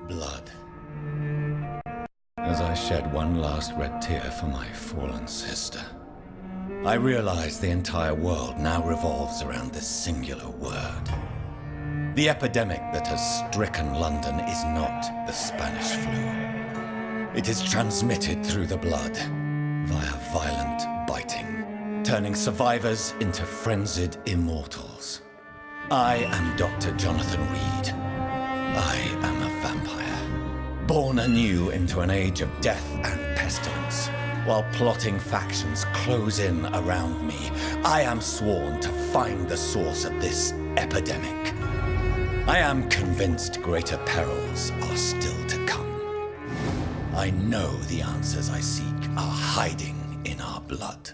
Blood. As I shed one last red tear for my fallen sister, I realize the entire world now revolves around this singular word. The epidemic that has stricken London is not the Spanish flu. It is transmitted through the blood, via violent biting, turning survivors into frenzied immortals. I am Dr. Jonathan Reed. I am a vampire, born anew into an age of death and pestilence. While plotting factions close in around me, I am sworn to find the source of this epidemic. I am convinced greater perils are still to come. I know the answers I seek are hiding in our blood.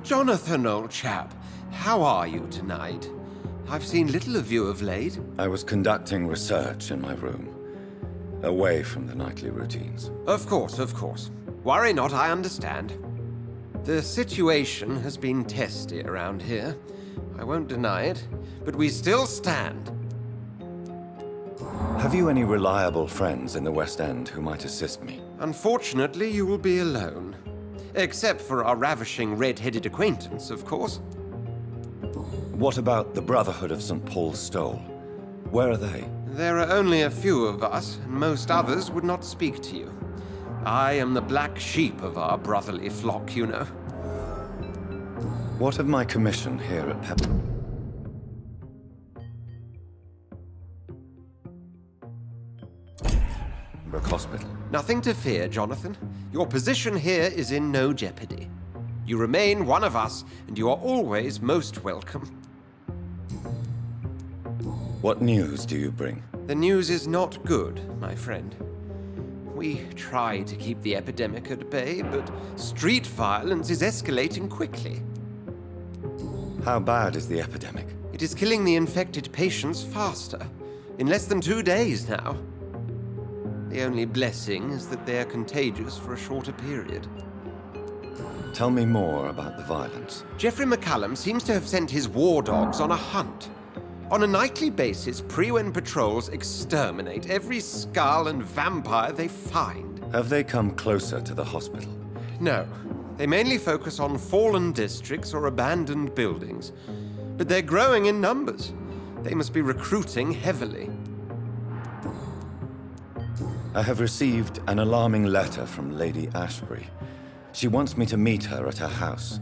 Jonathan, old chap, how are you tonight? I've seen little of you of late. I was conducting research in my room, away from the nightly routines. Of course, of course. Worry not, I understand. The situation has been testy around here. I won't deny it, but we still stand. Have you any reliable friends in the West End who might assist me? Unfortunately, you will be alone. Except for our ravishing red-headed acquaintance, of course. What about the Brotherhood of St. Paul's Stole? Where are they? There are only a few of us, and most others would not speak to you. I am the black sheep of our brotherly flock, you know. What of my commission here at Pepper? Hospital. Nothing to fear, Jonathan. Your position here is in no jeopardy. You remain one of us, and you are always most welcome. What news do you bring? The news is not good, my friend. We try to keep the epidemic at bay, but street violence is escalating quickly. How bad is the epidemic? It is killing the infected patients faster. In less than 2 days now. The only blessing is that they are contagious for a shorter period. Tell me more about the violence. Jeffrey McCallum seems to have sent his war dogs on a hunt. On a nightly basis, Pre-Wen patrols exterminate every skull and vampire they find. Have they come closer to the hospital? No. They mainly focus on fallen districts or abandoned buildings. But they're growing in numbers. They must be recruiting heavily. I have received an alarming letter from Lady Ashbury. She wants me to meet her at her house.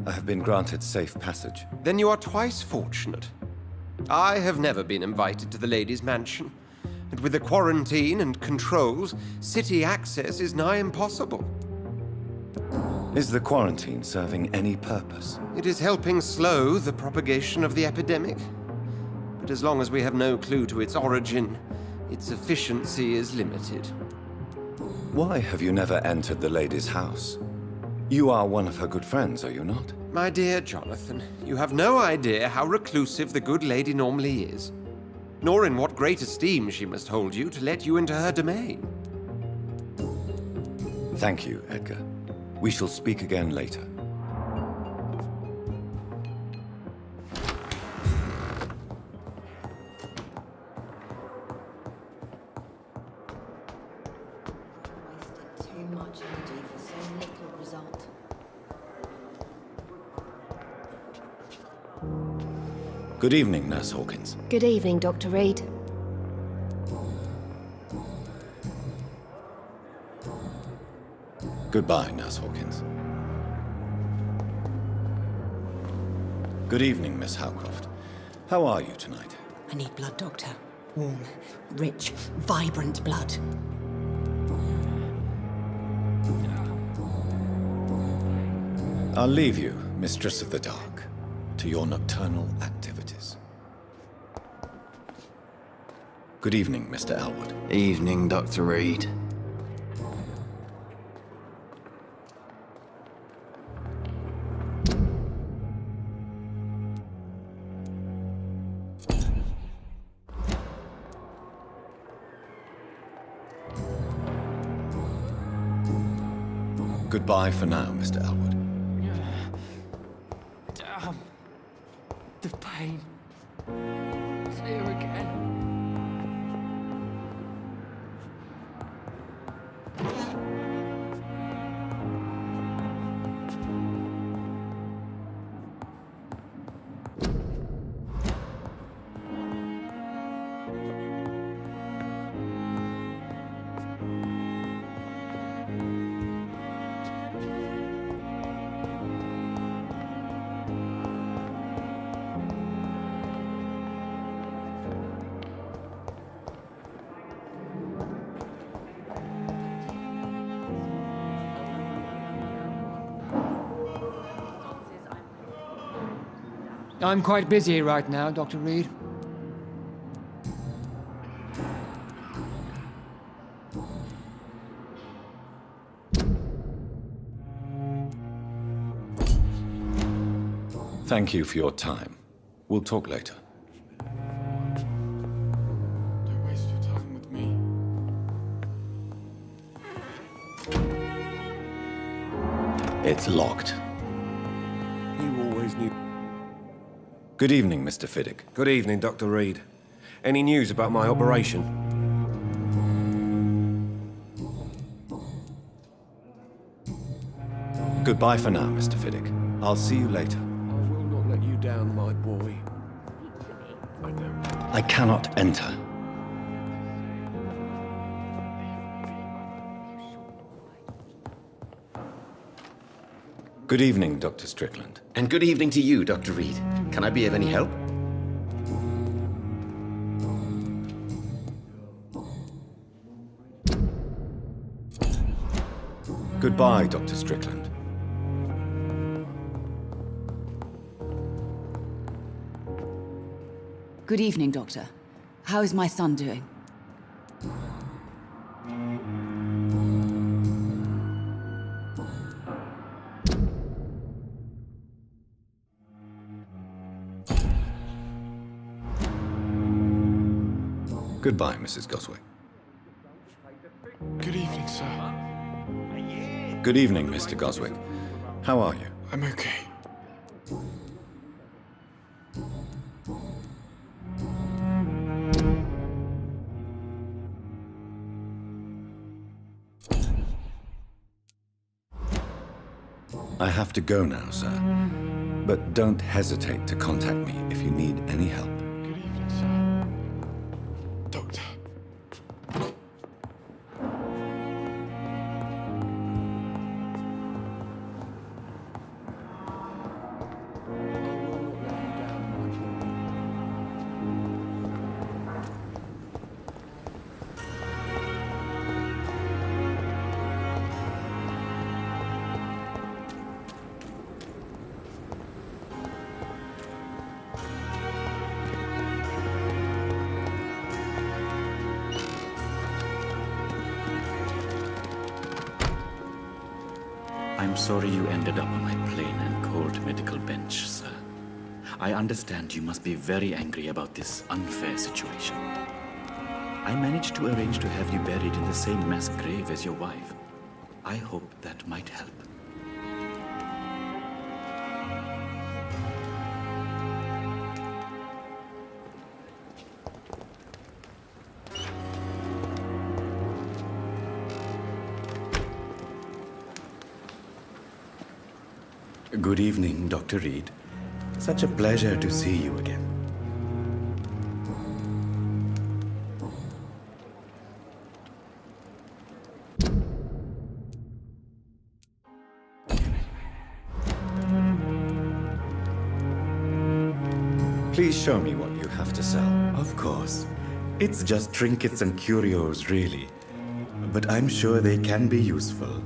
I have been granted safe passage. Then you are twice fortunate. I have never been invited to the lady's mansion. And with the quarantine and controls, city access is nigh impossible. Is the quarantine serving any purpose? It is helping slow the propagation of the epidemic. But as long as we have no clue to its origin, its efficiency is limited. Why have you never entered the lady's house? You are one of her good friends, are you not? My dear Jonathan, you have no idea how reclusive the good lady normally is, nor in what great esteem she must hold you to let you into her domain. Thank you, Edgar. We shall speak again later. Too much energy for so little result. Good evening, Nurse Hawkins. Good evening, Dr. Reed. Goodbye, Nurse Hawkins. Good evening, Miss Howcroft. How are you tonight? I need blood, Doctor. Warm, rich, vibrant blood. I'll leave you, Mistress of the Dark, to your nocturnal activities. Good evening, Mr. Elwood. Evening, Dr. Reed. Goodbye for now, Mr. Elwood. Damn. The pain. It's here again. I'm quite busy right now, Dr. Reed. Thank you for your time. We'll talk later. Don't waste your time with me. It's locked. You always knew. Good evening, Mr. Fiddick. Good evening, Dr. Reed. Any news about my operation? Goodbye for now, Mr. Fiddick. I'll see you later. I will not let you down, my boy. I cannot enter. Good evening, Dr. Strickland. And good evening to you, Dr. Reed. Can I be of any help? Goodbye, Dr. Strickland. Good evening, Doctor. How is my son doing? Goodbye, Mrs. Goswick. Good evening, sir. Good evening, Mr. Goswick. How are you? I'm okay. I have to go now, sir. But don't hesitate to contact me if you need any help. Good evening, sir. Doctor. I'm sorry you ended up on my plain and cold medical bench, sir. I understand you must be very angry about this unfair situation. I managed to arrange to have you buried in the same mass grave as your wife. I hope that might help. Good evening, Dr. Reed. Such a pleasure to see you again. Please show me what you have to sell. Of course. It's just trinkets and curios, really. But I'm sure they can be useful.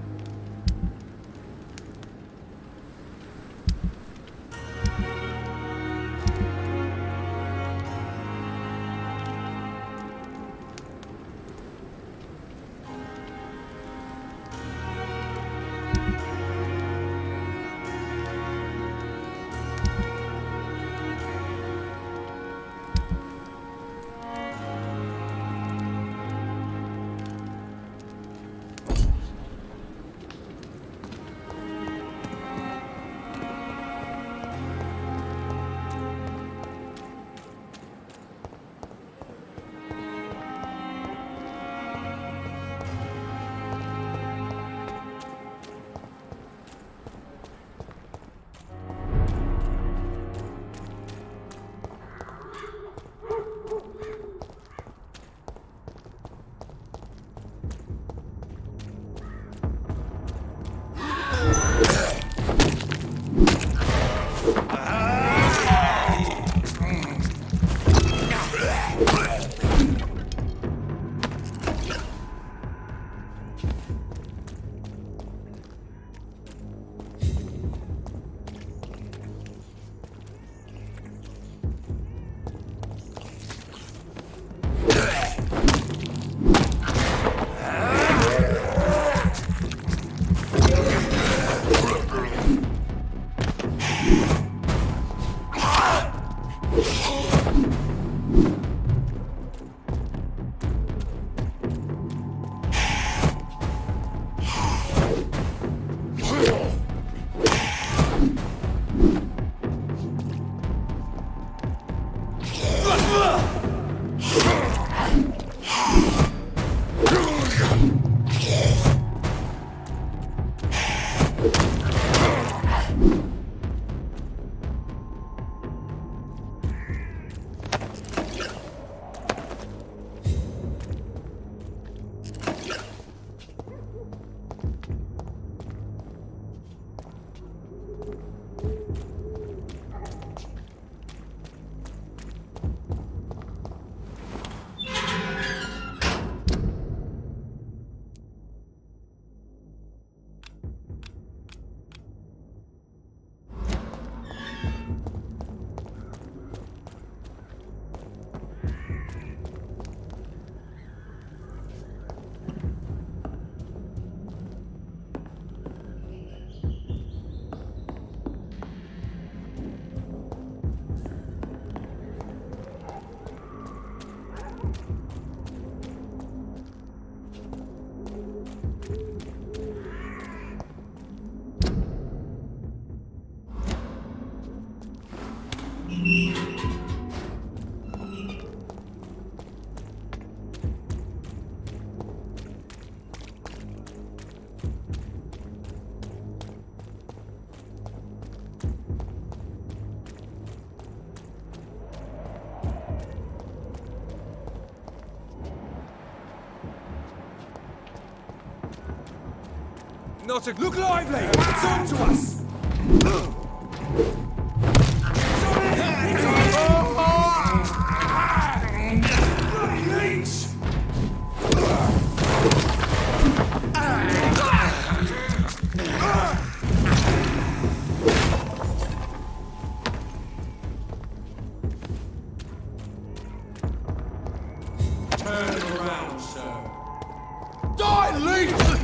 Not a look lively! Talk to us! Turn around, sir. Die, leech!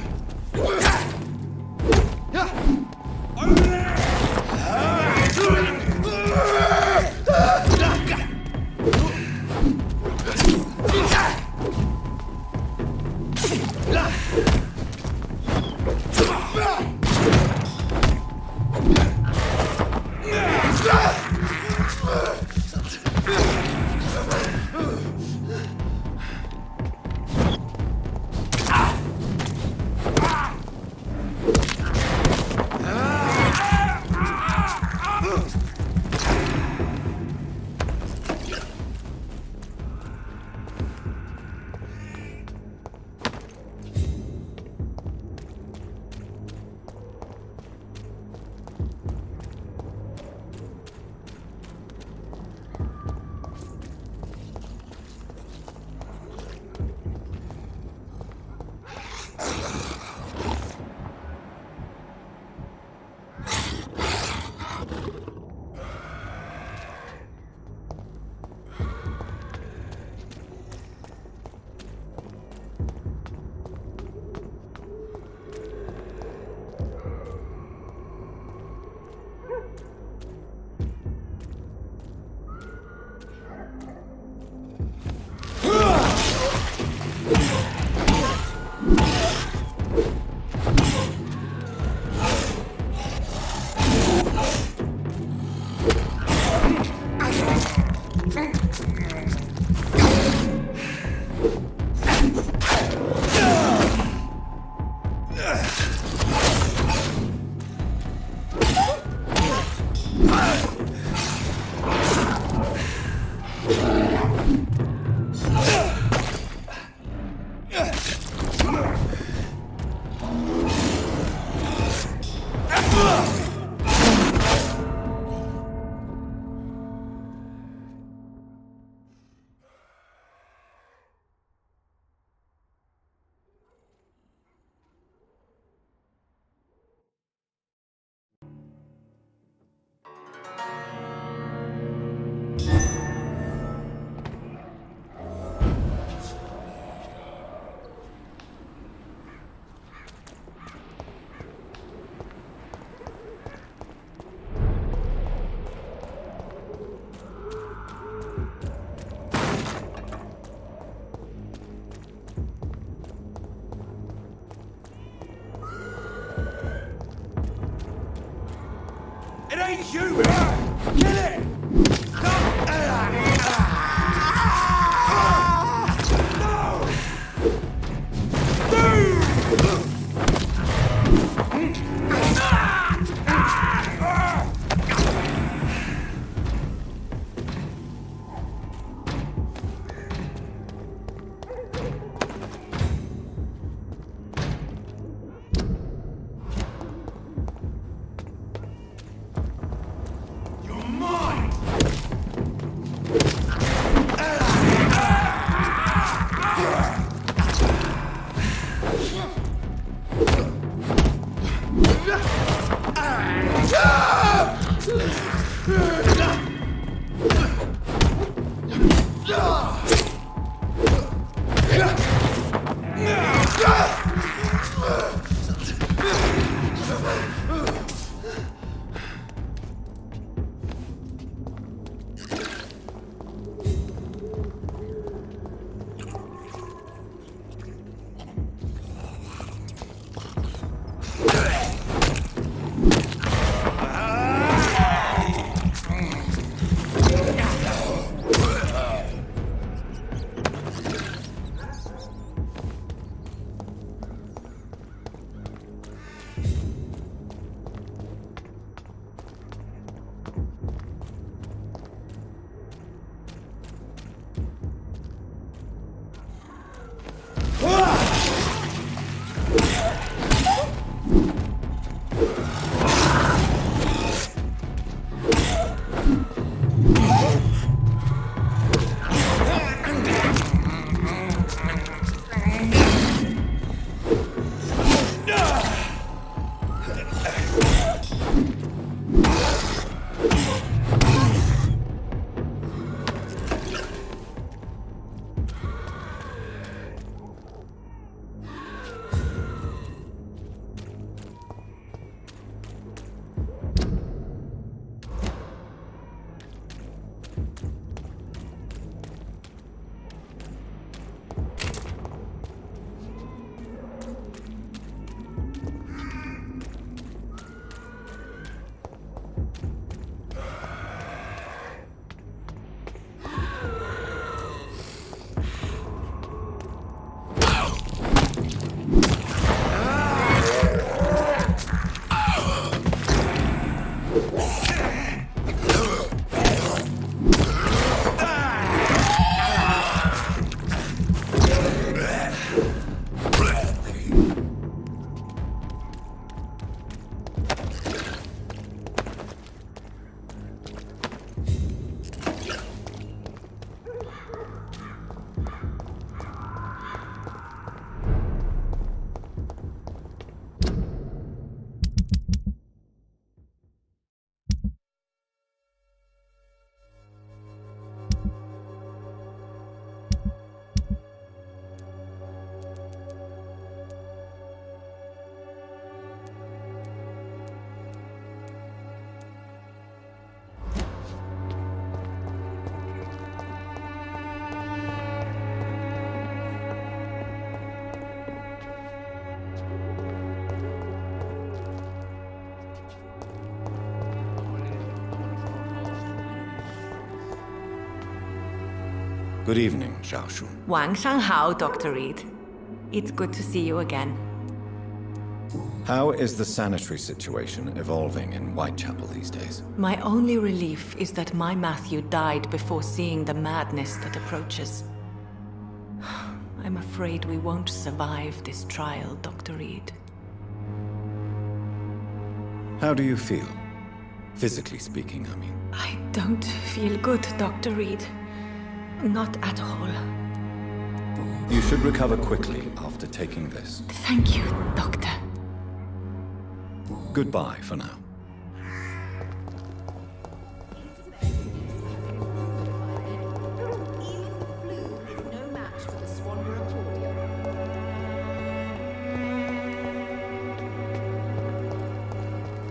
It ain't human! Kill it! No! Good evening, Xiaoshu. Wang Shanghao, Dr. Reed. It's good to see you again. How is the sanitary situation evolving in Whitechapel these days? My only relief is that my Matthew died before seeing the madness that approaches. I'm afraid we won't survive this trial, Dr. Reed. How do you feel? Physically speaking, I mean. I don't feel good, Dr. Reed. Not at all. You should recover quickly after taking this. Thank you, Doctor. Goodbye for now.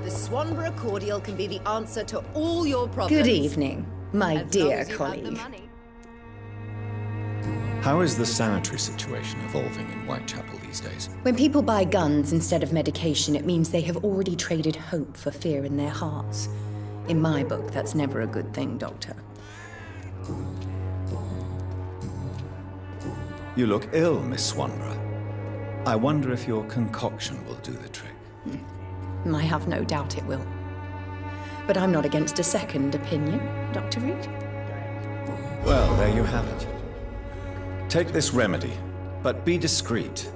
The Swanborough cordial can be the answer to all your problems. Good evening, my dear colleague. How is the sanitary situation evolving in Whitechapel these days? When people buy guns instead of medication, it means they have already traded hope for fear in their hearts. In my book, that's never a good thing, Doctor. You look ill, Miss Swanborough. I wonder if your concoction will do the trick. I have no doubt it will. But I'm not against a second opinion, Dr. Reed. Well, there you have it. Take this remedy, but be discreet.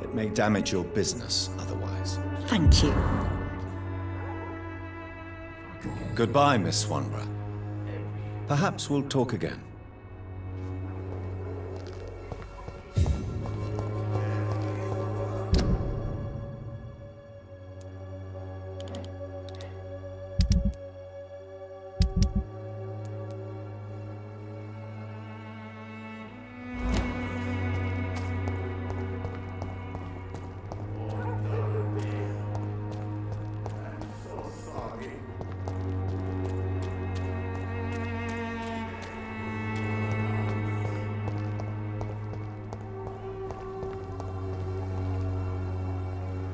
It may damage your business otherwise. Thank you. Goodbye, Miss Swanborough. Perhaps we'll talk again.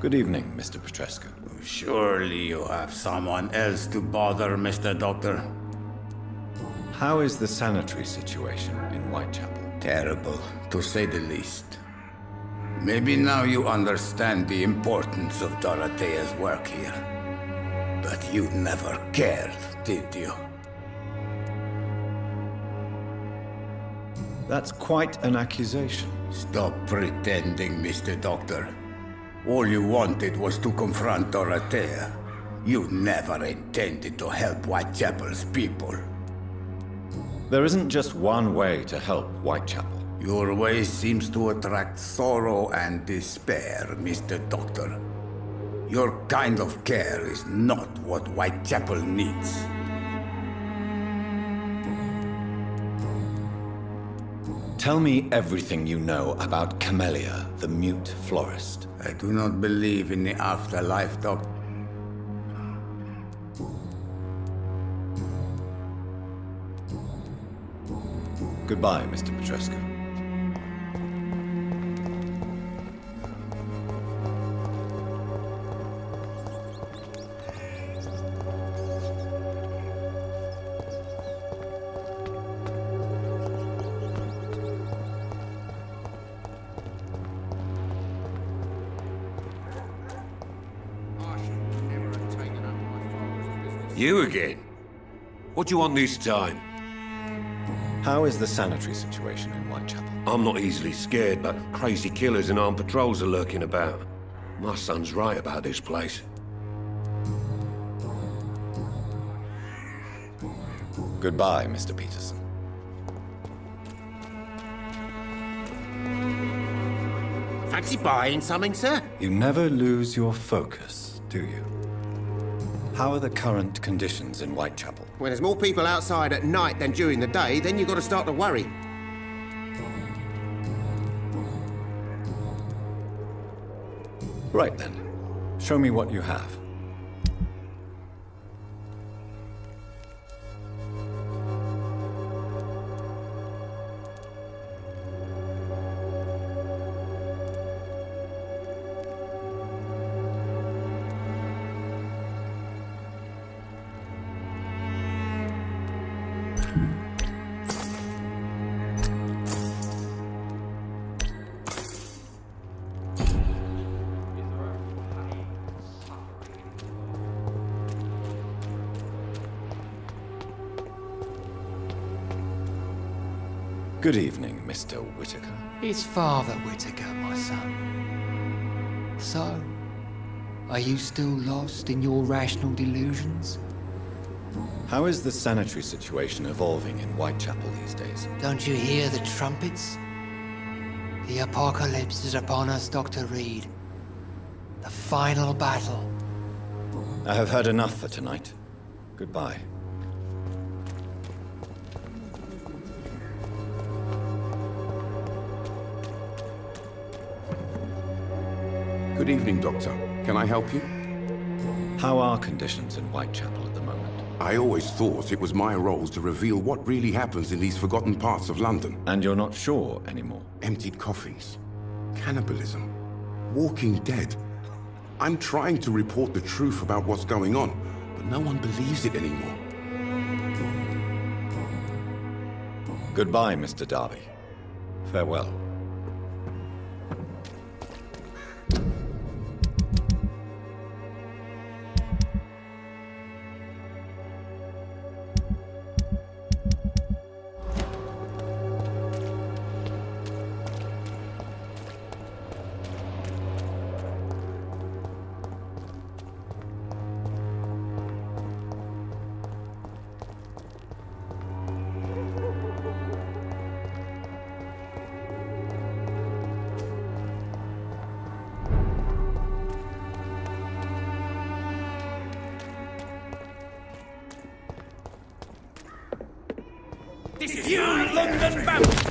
Good evening, Mr. Petrescu. Surely you have someone else to bother, Mr. Doctor. How is the sanitary situation in Whitechapel? Terrible, to say the least. Maybe now you understand the importance of Dorothea's work here. But you never cared, did you? That's quite an accusation. Stop pretending, Mr. Doctor. All you wanted was to confront Dorothea. You never intended to help Whitechapel's people. There isn't just one way to help Whitechapel. Your way seems to attract sorrow and despair, Mr. Doctor. Your kind of care is not what Whitechapel needs. Tell me everything you know about Camellia, the mute florist. I do not believe in the afterlife, Doc. Goodbye, Mr. Petrescu. You again? What do you want this time? How is the sanitary situation in Whitechapel? I'm not easily scared, but crazy killers and armed patrols are lurking about. My son's right about this place. Goodbye, Mr. Peterson. Fancy buying something, sir? You never lose your focus, do you? How are the current conditions in Whitechapel? When there's more people outside at night than during the day, then you've got to start to worry. Right then. Show me what you have. Good evening, Mr. Whitaker. It's Father Whitaker, my son. So, are you still lost in your rational delusions? How is the sanitary situation evolving in Whitechapel these days? Don't you hear the trumpets? The apocalypse is upon us, Dr. Reed. The final battle. I have heard enough for tonight. Goodbye. Good evening, Doctor. Can I help you? How are conditions in Whitechapel at the moment? I always thought it was my role to reveal what really happens in these forgotten parts of London. And you're not sure anymore? Emptied coffins, cannibalism, walking dead. I'm trying to report the truth about what's going on, but no one believes it anymore. Goodbye, Mr. Darby. Farewell. This is you, London Vampyr!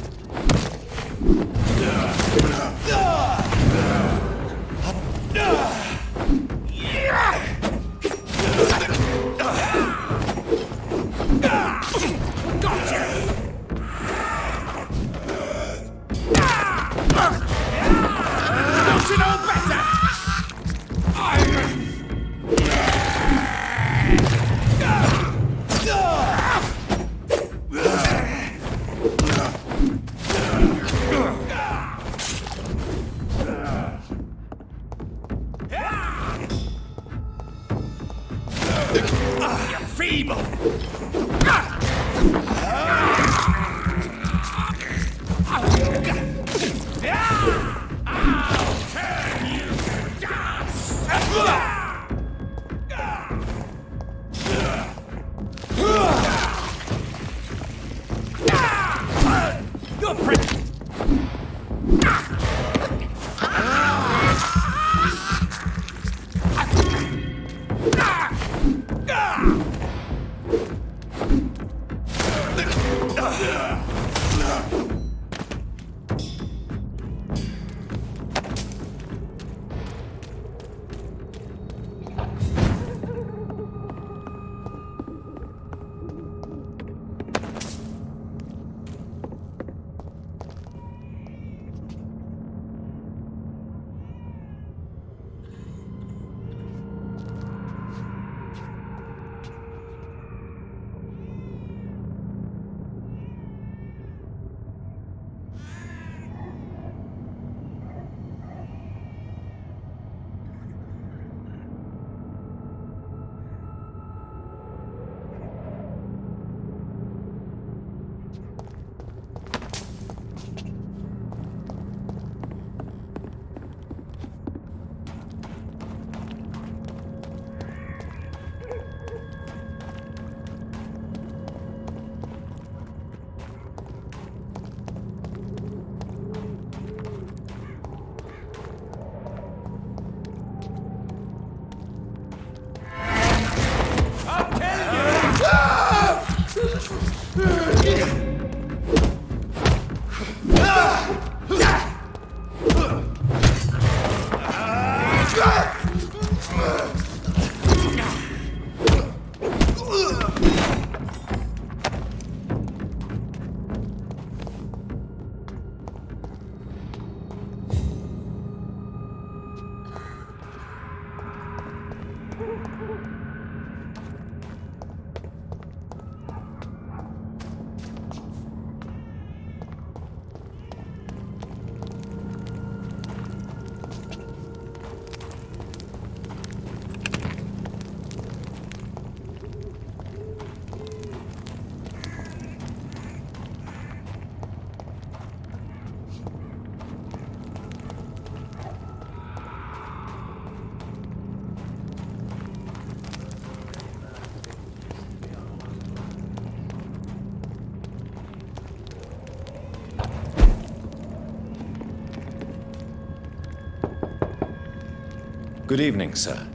Good evening, sir.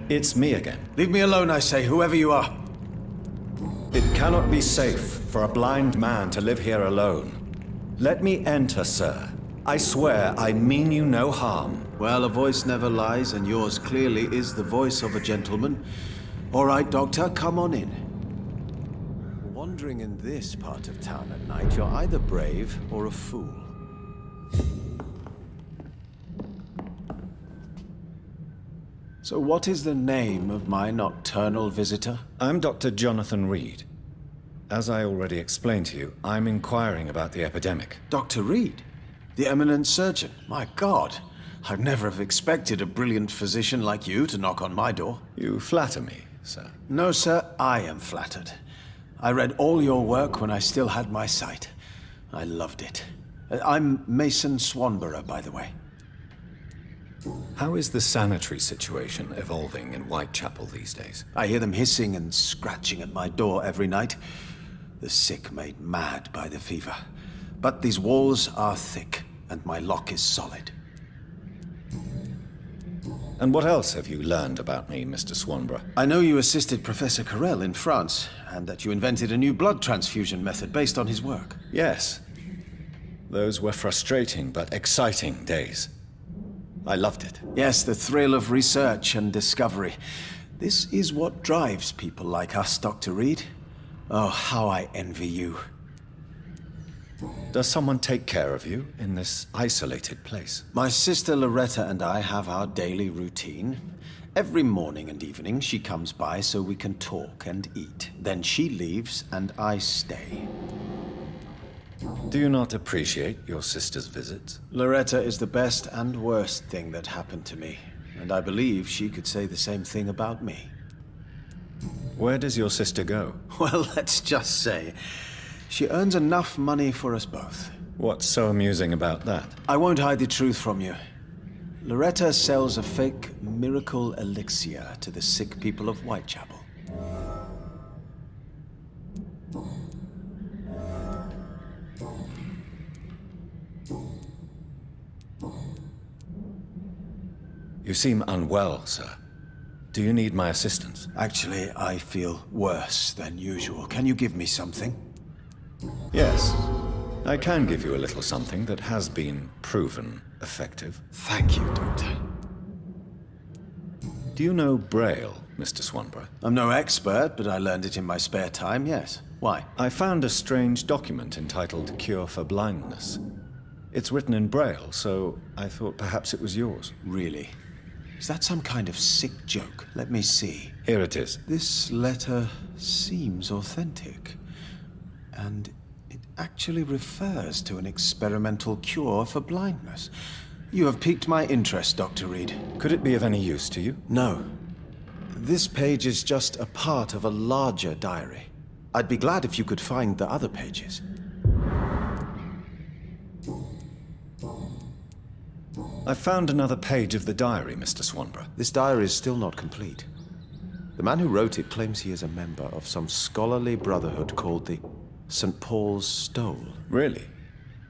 It's me again. Leave me alone, I say, whoever you are. It cannot be safe for a blind man to live here alone. Let me enter, sir. I swear I mean you no harm. Well, a voice never lies, and yours clearly is the voice of a gentleman. All right, Doctor, come on in. Wandering in this part of town at night, you're either brave or a fool. So what is the name of my nocturnal visitor? I'm Dr. Jonathan Reed. As I already explained to you, I'm inquiring about the epidemic. Dr. Reed? The eminent surgeon? My God, I'd never have expected a brilliant physician like you to knock on my door. You flatter me, sir. No, sir, I am flattered. I read all your work when I still had my sight. I loved it. I'm Mason Swanborough, by the way. How is the sanitary situation evolving in Whitechapel these days? I hear them hissing and scratching at my door every night. The sick made mad by the fever. But these walls are thick, and my lock is solid. And what else have you learned about me, Mr. Swanborough? I know you assisted Professor Carrel in France, and that you invented a new blood transfusion method based on his work. Yes. Those were frustrating but exciting days. I loved it. Yes, the thrill of research and discovery. This is what drives people like us, Dr. Reed. Oh, how I envy you. Does someone take care of you in this isolated place? My sister Loretta and I have our daily routine. Every morning and evening she comes by so we can talk and eat. Then she leaves and I stay. Do you not appreciate your sister's visits? Loretta is the best and worst thing that happened to me, and I believe she could say the same thing about me. Where does your sister go? Well, let's just say, she earns enough money for us both. What's so amusing about that? I won't hide the truth from you. Loretta sells a fake miracle elixir to the sick people of Whitechapel. You seem unwell, sir. Do you need my assistance? Actually, I feel worse than usual. Can you give me something? Yes. I can give you a little something that has been proven effective. Thank you, Doctor. Do you know Braille, Mr. Swanborough? I'm no expert, but I learned it in my spare time, yes. Why? I found a strange document entitled Cure for Blindness. It's written in Braille, so I thought perhaps it was yours. Really? Is that some kind of sick joke? Let me see. Here it is. This letter seems authentic. And it actually refers to an experimental cure for blindness. You have piqued my interest, Dr. Reed. Could it be of any use to you? No. This page is just a part of a larger diary. I'd be glad if you could find the other pages. I found another page of the diary, Mr. Swanborough. This diary is still not complete. The man who wrote it claims he is a member of some scholarly brotherhood called the St. Paul's Stole. Really?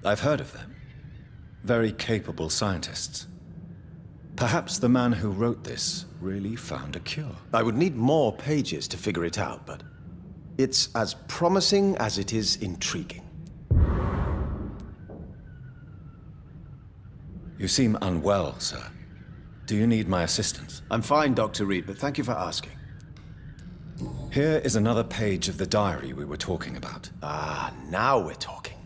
I've heard of them. Very capable scientists. Perhaps the man who wrote this really found a cure. I would need more pages to figure it out, but It's as promising as it is intriguing. You seem unwell, sir. Do you need my assistance? I'm fine, Dr. Reed, but thank you for asking. Here is another page of the diary we were talking about. Ah, now we're talking.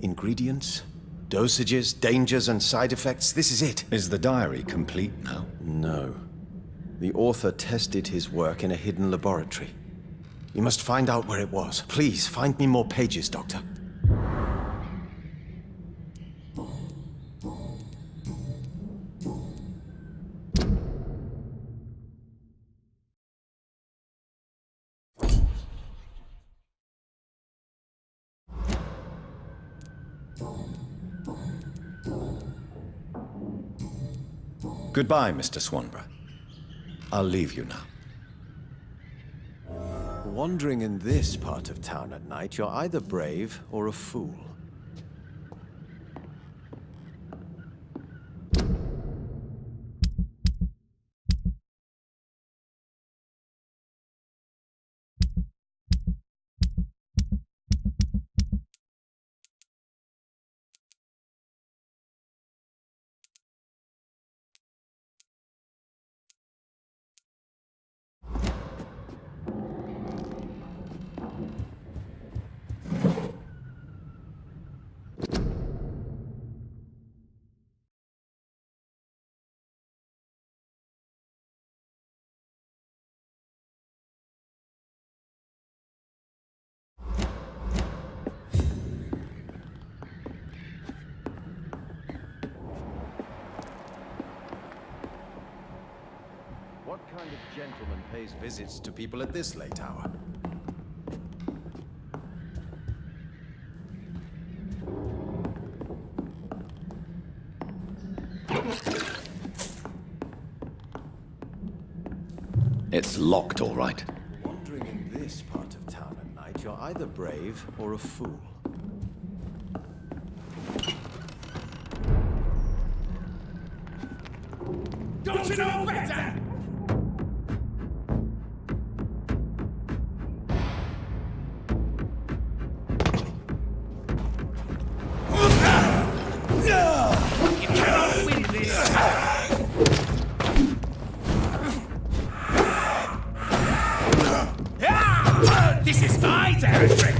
Ingredients, dosages, dangers, and side effects. This is it. Is the diary complete now? No. The author tested his work in a hidden laboratory. You must find out where it was. Please, find me more pages, Doctor. Goodbye, Mr. Swanborough. I'll leave you now. Wandering in this part of town at night, you're either brave or a fool. What kind of gentleman pays visits to people at this late hour? It's locked, all right. Wandering in this part of town at night, you're either brave or a fool. Don't you know better? You cannot win this. This is my territory.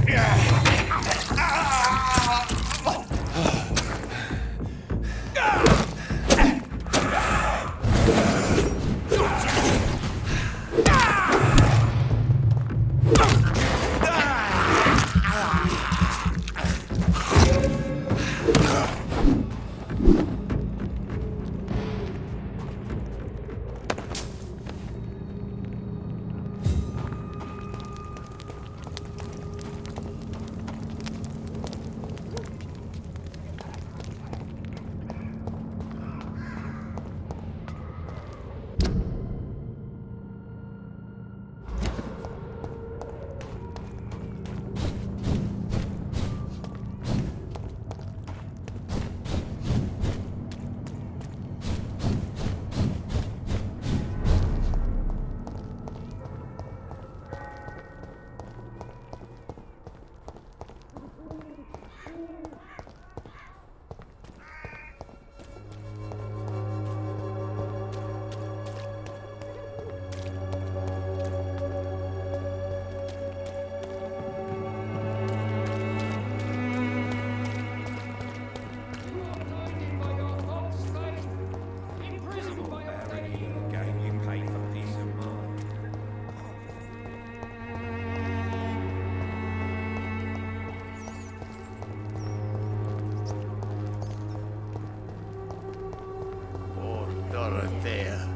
Dorothea.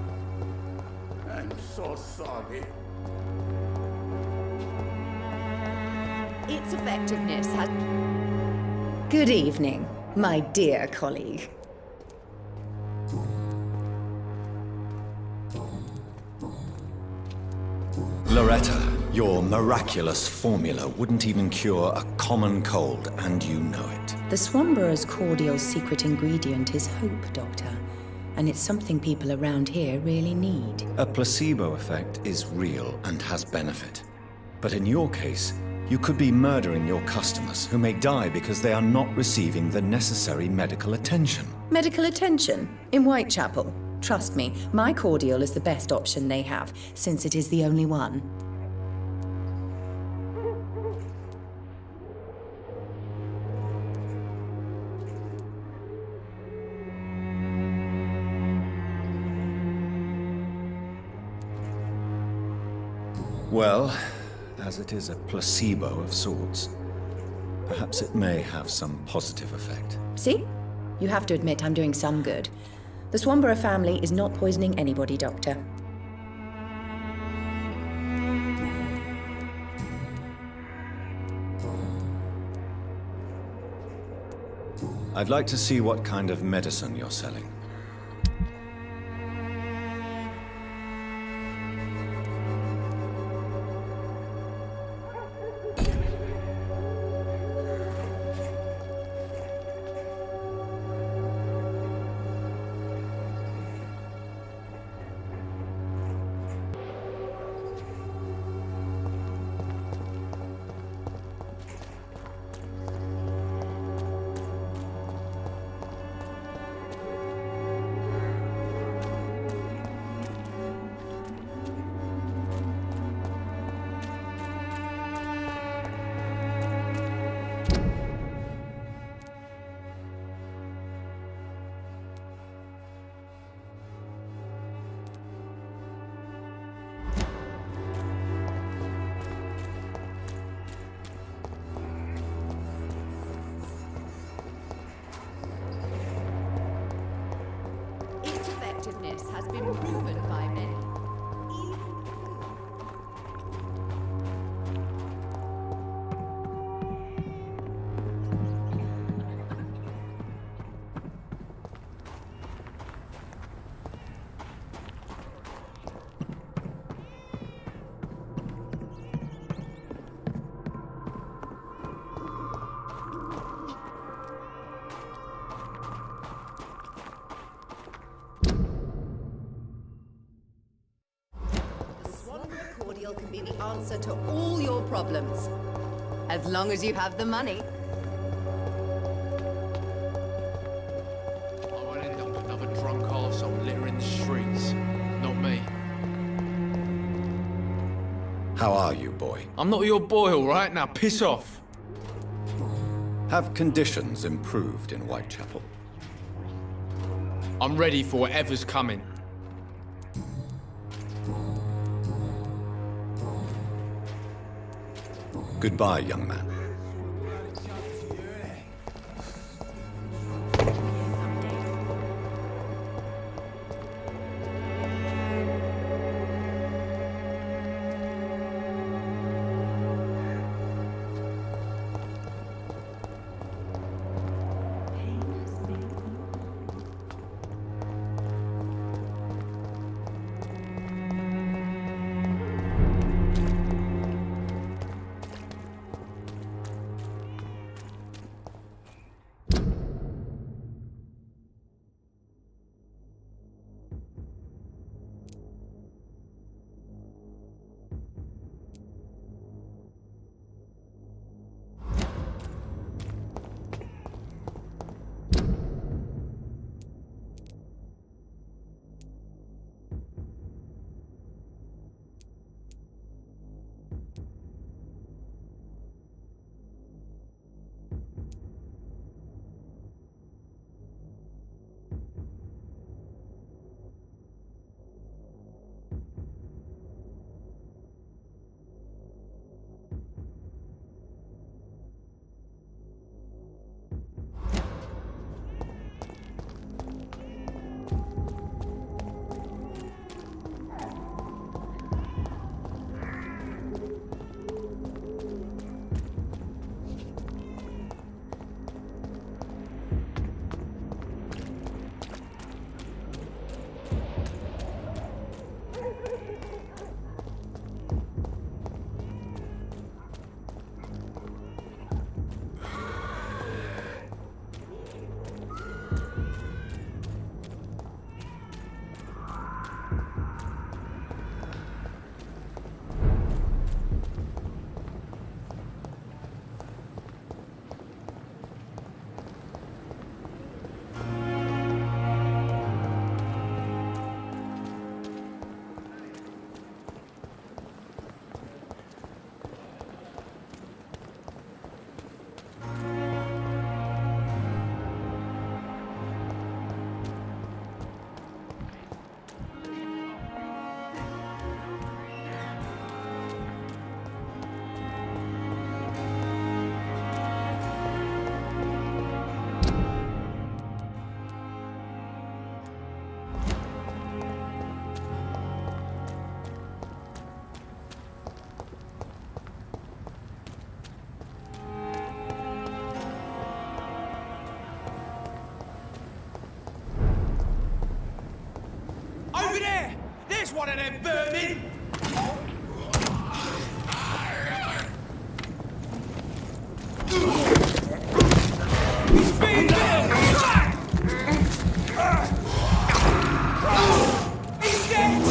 I'm so sorry. Its effectiveness has... Good evening, my dear colleague. Loretta, your miraculous formula wouldn't even cure a common cold, and you know it. The Swanborough's cordial secret ingredient is hope, Doctor. And it's something people around here really need. A placebo effect is real and has benefit. But in your case, you could be murdering your customers who may die because they are not receiving the necessary medical attention. Medical attention? In Whitechapel? Trust me, my cordial is the best option they have, since it is the only one. Well, as it is a placebo of sorts, perhaps it may have some positive effect. See? You have to admit I'm doing some good. The Swanborough family is not poisoning anybody, Doctor. I'd like to see what kind of medicine you're selling. Has been proven by many. Can be the answer to all your problems, as long as you have the money. I won't end up with another drunk arsehole littering the streets. Not me. How are you, boy? I'm not your boy, all right? Now piss off. Have conditions improved in Whitechapel? I'm ready for whatever's coming. Goodbye, young man. one of them vermin! He's dead!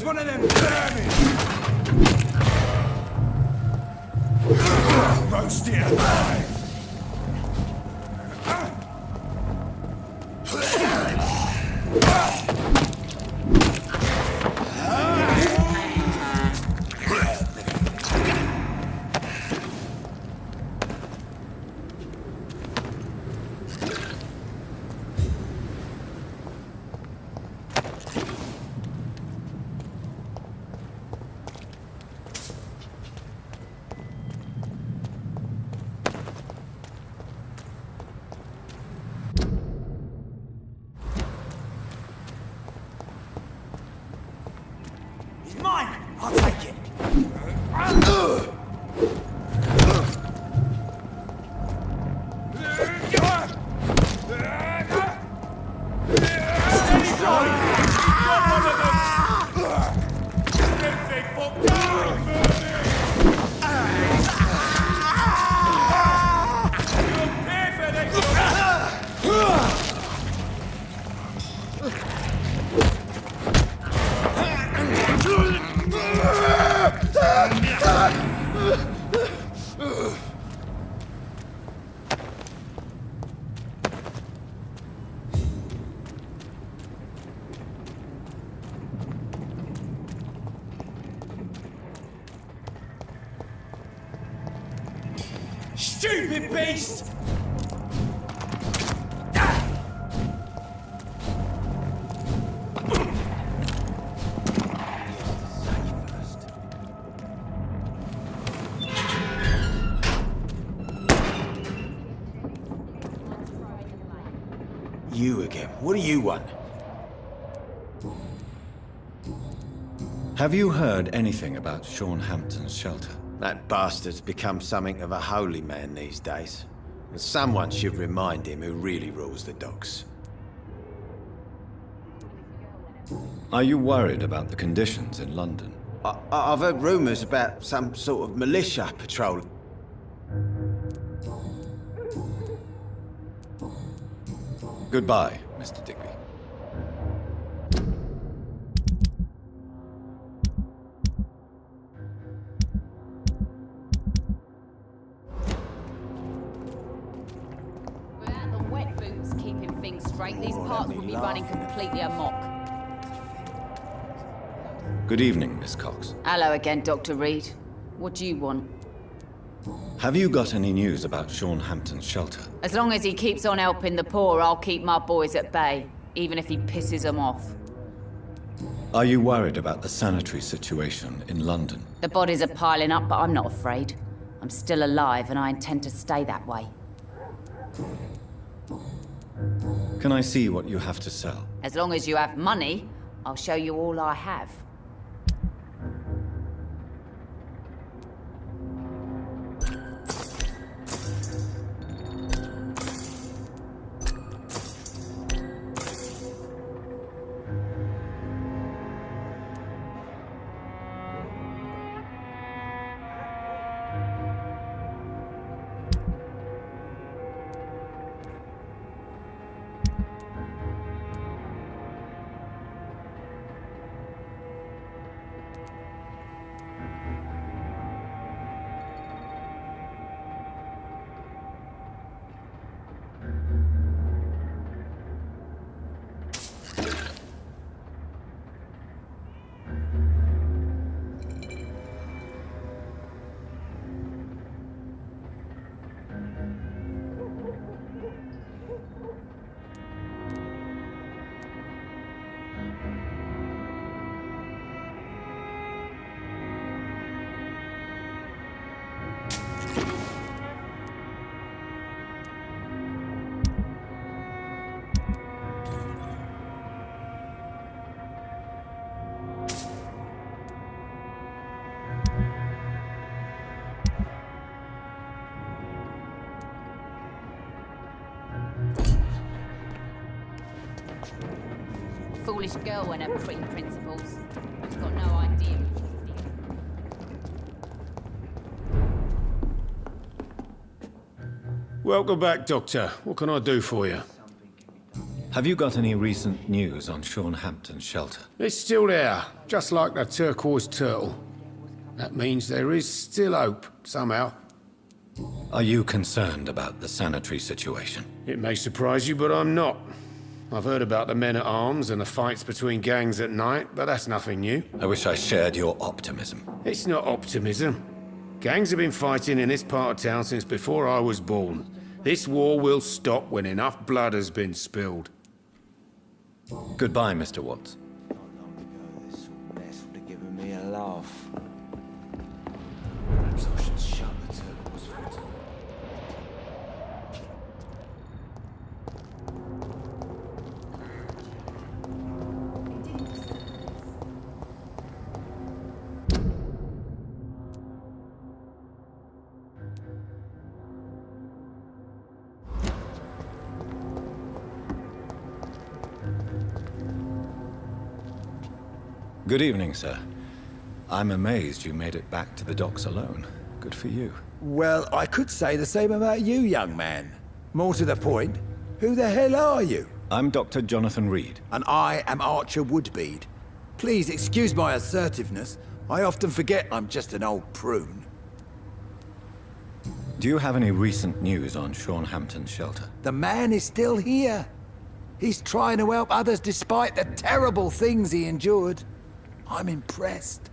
Grenade! Stupid beast! You again. What do you want? Have you heard anything about Sean Hampton's shelter? That bastard's become something of a holy man these days. And someone should remind him who really rules the docks. Are you worried about the conditions in London? I've heard rumours about some sort of militia patrol. Goodbye, Mr. Digby. Without the wet boots keeping things straight, these parts would be running completely amok. Good evening, Miss Cox. Hello again, Dr. Reed. What do you want? Have you got any news about Sean Hampton's shelter? As long as he keeps on helping the poor, I'll keep my boys at bay, even if he pisses them off. Are you worried about the sanitary situation in London? The bodies are piling up, but I'm not afraid. I'm still alive, and I intend to stay that way. Can I see what you have to sell? As long as you have money, I'll show you all I have. Foolish girl and her pre-principles. She's got no idea. Welcome back, Doctor. What can I do for you? Have you got any recent news on Sean Hampton's shelter? It's still there, just like the turquoise turtle. That means there is still hope, somehow. Are you concerned about the sanitary situation? It may surprise you, but I'm not. I've heard about the men-at-arms and the fights between gangs at night, but that's nothing new. I wish I shared your optimism. It's not optimism. Gangs have been fighting in this part of town since before I was born. This war will stop when enough blood has been spilled. Goodbye, Mr. Watts. This mess would have given me a laugh. Perhaps I should shut the turquoise filter. Good evening, sir. I'm amazed you made it back to the docks alone. Good for you. Well, I could say the same about you, young man. More to the point, who the hell are you? I'm Dr. Jonathan Reed. And I am Archer Woodbead. Please excuse my assertiveness. I often forget I'm just an old prune. Do you have any recent news on Sean Hampton's shelter? The man is still here. He's trying to help others despite the terrible things he endured. I'm impressed.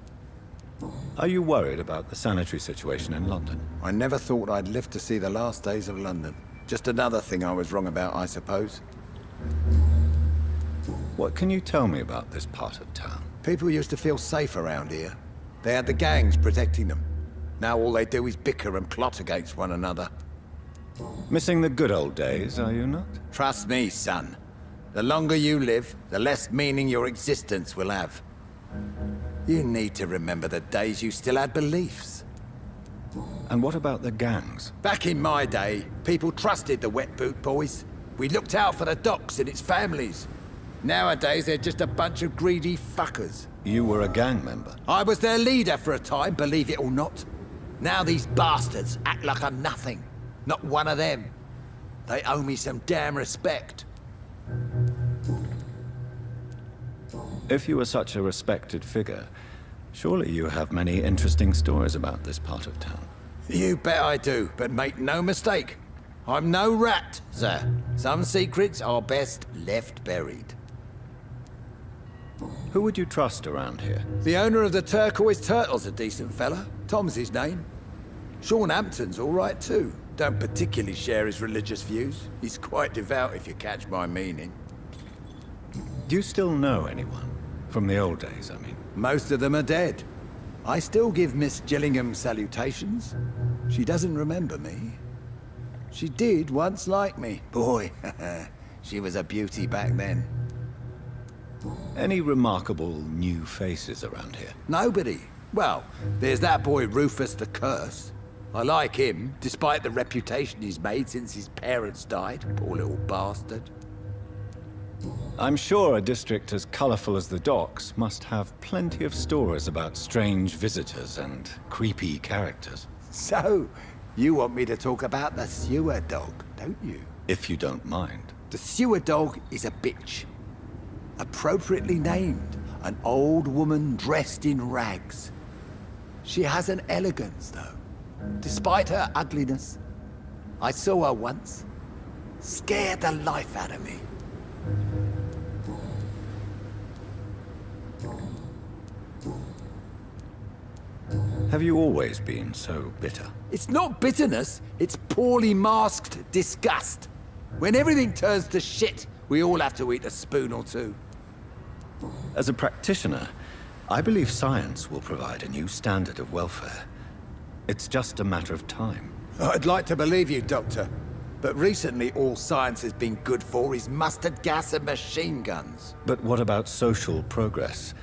Are you worried about the sanitary situation in London? I never thought I'd live to see the last days of London. Just another thing I was wrong about, I suppose. What can you tell me about this part of town? People used to feel safe around here. They had the gangs protecting them. Now all they do is bicker and plot against one another. Missing the good old days, are you not? Trust me, son. The longer you live, the less meaning your existence will have. You need to remember the days you still had beliefs. And what about the gangs? Back in my day, people trusted the wet boot boys. We looked out for the docks and its families. Nowadays, they're just a bunch of greedy fuckers. You were a gang member? I was their leader for a time, believe it or not. Now these bastards act like I'm nothing. Not one of them. They owe me some damn respect. If you were such a respected figure, surely you have many interesting stories about this part of town. You bet I do, but make no mistake. I'm no rat, sir. Some secrets are best left buried. Who would you trust around here? The owner of the Turquoise Turtle's a decent fella. Tom's his name. Sean Hampton's all right too. Don't particularly share his religious views. He's quite devout, if you catch my meaning. Do you still know anyone? From the old days, I mean. Most of them are dead. I still give Miss Gillingham salutations. She doesn't remember me. She did once like me. Boy, she was a beauty back then. Any remarkable new faces around here? Nobody. Well, there's that boy Rufus the Curse. I like him, despite the reputation he's made since his parents died. Poor little bastard. I'm sure a district as colourful as the docks must have plenty of stories about strange visitors and creepy characters. So, you want me to talk about the sewer dog, don't you? If you don't mind. The sewer dog is a bitch. Appropriately named, an old woman dressed in rags. She has an elegance, though, despite her ugliness. I saw her once. Scared the life out of me. Have you always been so bitter? It's not bitterness, it's poorly masked disgust. When everything turns to shit, we all have to eat a spoon or two. As a practitioner, I believe science will provide a new standard of welfare. It's just a matter of time. I'd like to believe you, Doctor. But recently all science has been good for is mustard gas and machine guns. But what about social progress?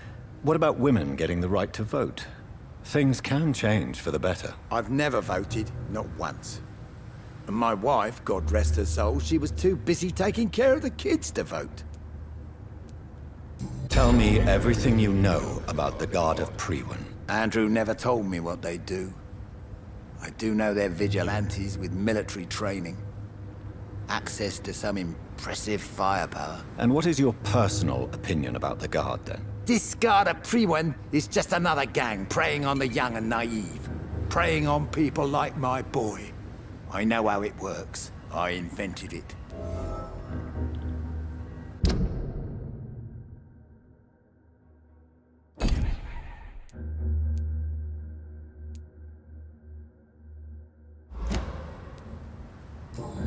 What about women getting the right to vote? Things can change for the better. I've never voted, not once. And my wife, God rest her soul, she was too busy taking care of the kids to vote. Tell me everything you know about the Guard of Priwen. Andrew never told me what they do. I do know they're vigilantes with military training. Access to some impressive firepower. And what is your personal opinion about the Guard, then? This Guard of Priwen is just another gang preying on the young and naive. Preying on people like my boy. I know how it works. I invented it.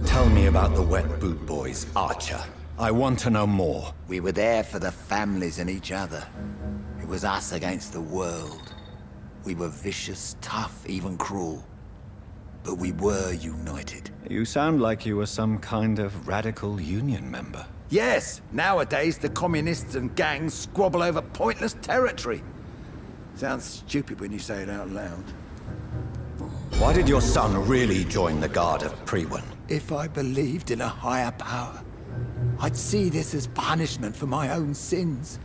Tell me about the Wet Boot Boys, Archer. I want to know more. We were there for the families and each other. It was us against the world. We were vicious, tough, even cruel. But we were united. You sound like you were some kind of radical union member. Yes, nowadays the communists and gangs squabble over pointless territory. Sounds stupid when you say it out loud. Why did your son really join the Guard of Priwen? If I believed in a higher power, I'd see this as punishment for my own sins.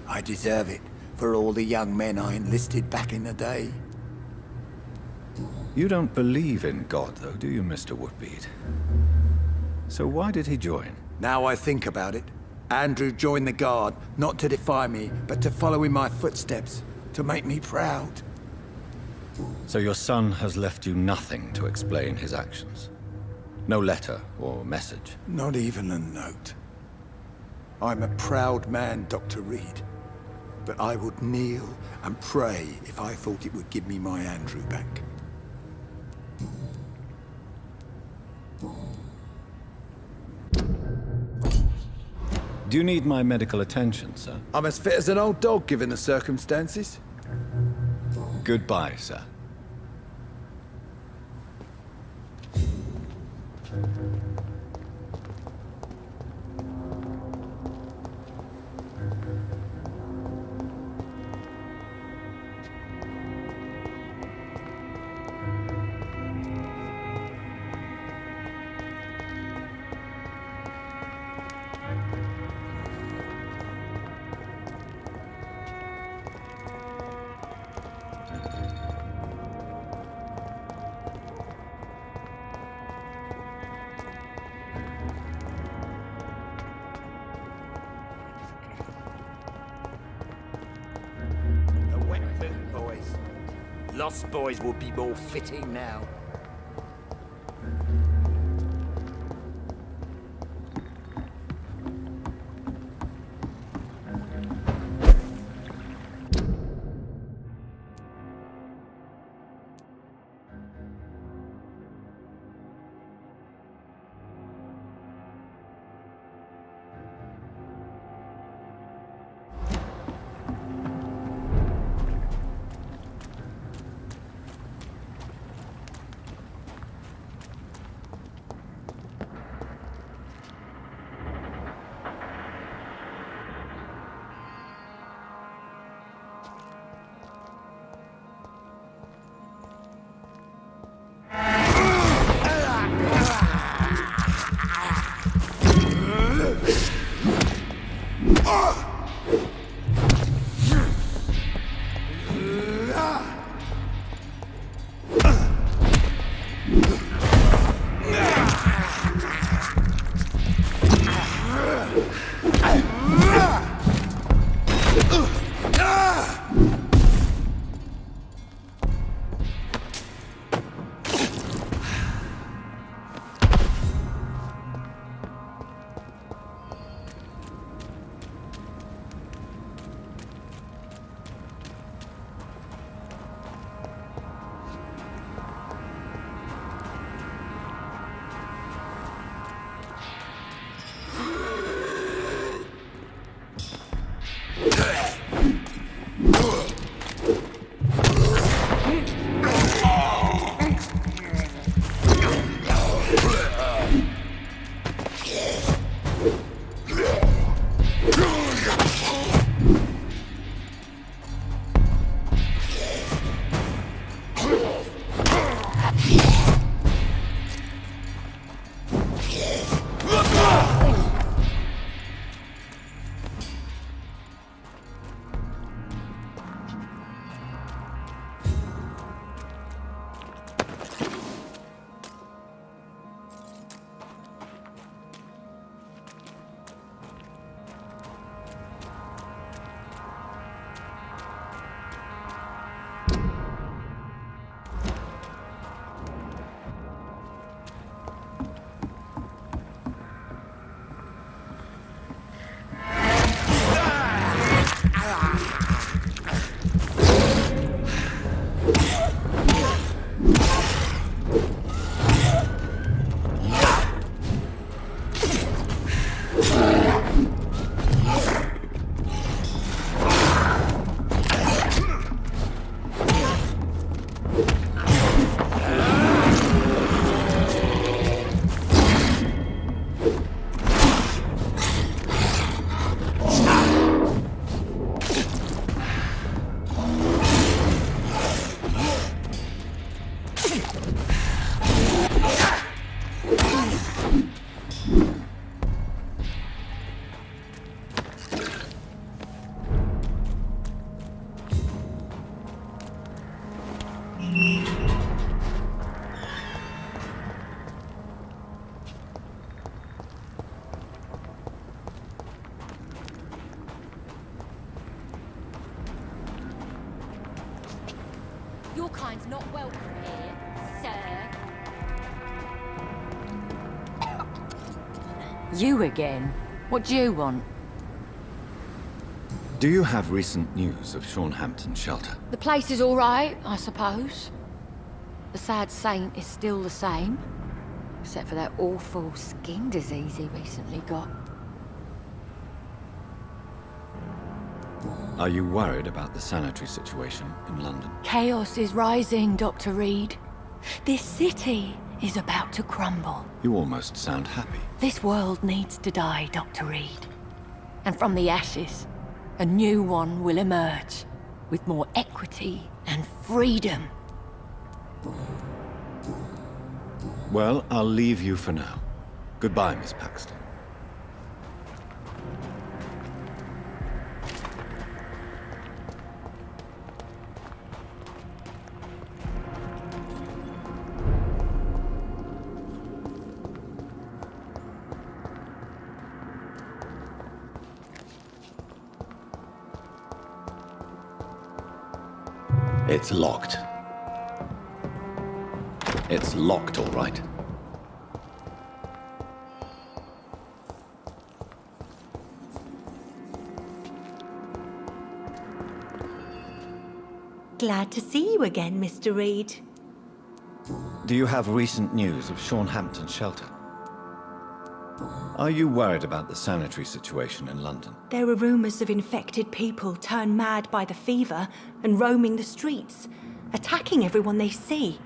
I deserve it for all the young men I enlisted back in the day. You don't believe in God, though, do you, Mr. Woodbead? So why did he join? Now I think about it, Andrew joined the Guard, not to defy me, but to follow in my footsteps, to make me proud. So your son has left you nothing to explain his actions? No letter or message? Not even a note. I'm a proud man, Dr. Reed. But I would kneel and pray if I thought it would give me my Andrew back. Do you need my medical attention, sir? I'm as fit as an old dog, given the circumstances. Goodbye, sir. Lost Boys would be more fitting now. Your kind's not welcome here, sir. You again? What do you want? Do you have recent news of Sean Hampton's shelter? The place is all right, I suppose. The sad saint is still the same. Except for that awful skin disease he recently got. Are you worried about the sanitary situation in London? Chaos is rising, Dr. Reed. This city is about to crumble. You almost sound happy. This world needs to die, Dr. Reed. And from the ashes, a new one will emerge, with more equity and freedom. Well, I'll leave you for now. Goodbye, Miss Paxton. It's locked. It's locked, all right. Glad to see you again, Mr. Reed. Do you have recent news of Sean Hampton's shelter? Are you worried about the sanitary situation in London? There are rumors of infected people turned mad by the fever and roaming the streets, attacking everyone they see.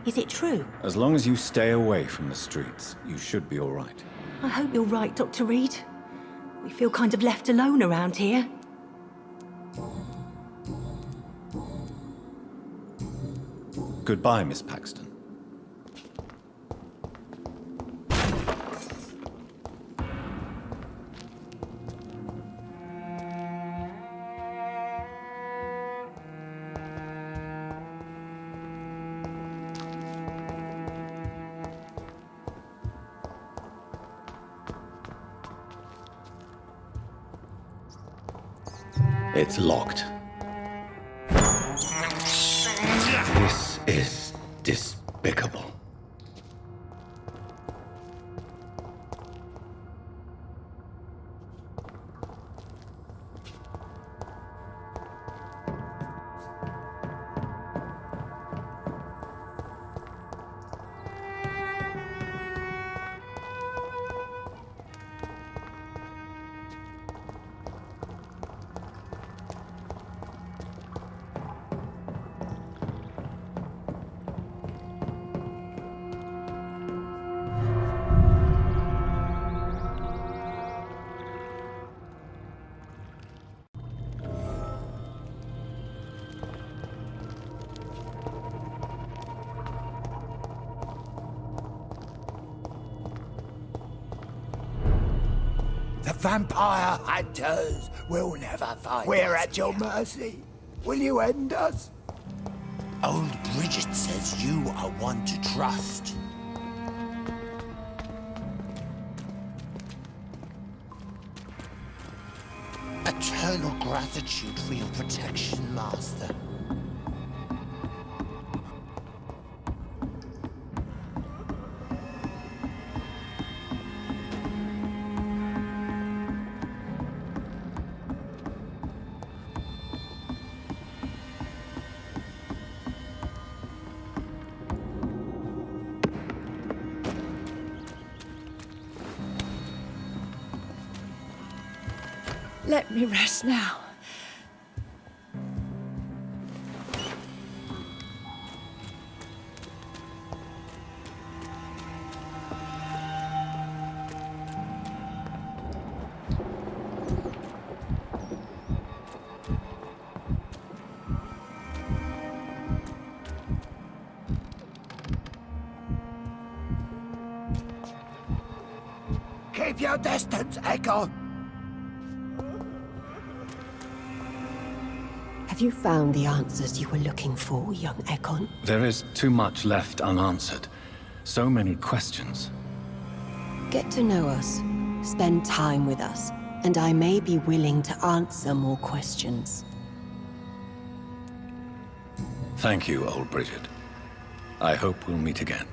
Is it true? As long as you stay away from the streets, you should be all right. I hope you're right, Dr. Reed. We feel kind of left alone around here. Goodbye, Miss Paxton. It's locked. This is despicable. Vampire hunters will never find us. We're at your mercy. Will you end us? Old Bridget says you are one to trust. Eternal gratitude for your protection, Master. Let me rest now. Keep your distance, Echo. Have you found the answers you were looking for, young Ekon? There is too much left unanswered. So many questions. Get to know us, spend time with us, and I may be willing to answer more questions. Thank you, old Bridget. I hope we'll meet again.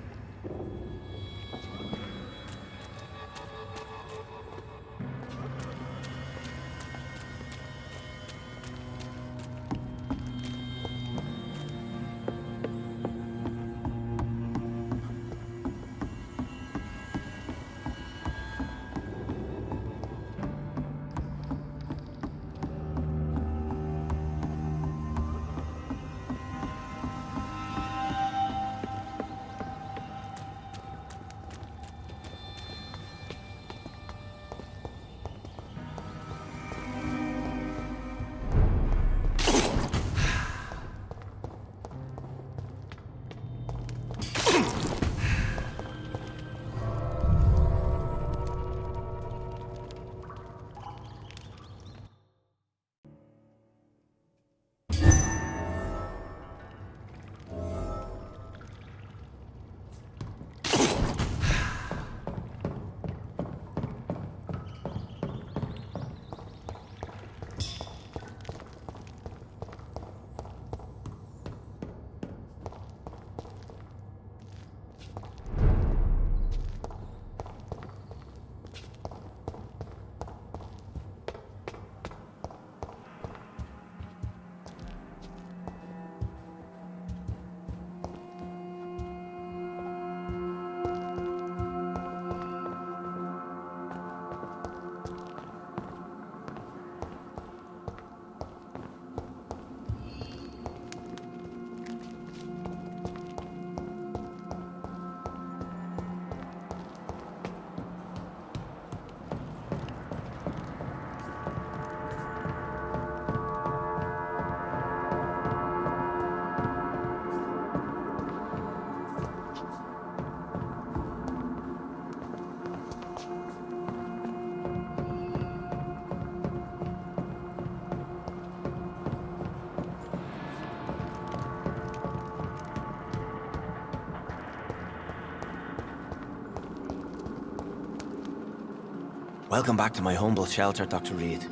Welcome back to my humble shelter, Dr. Reed.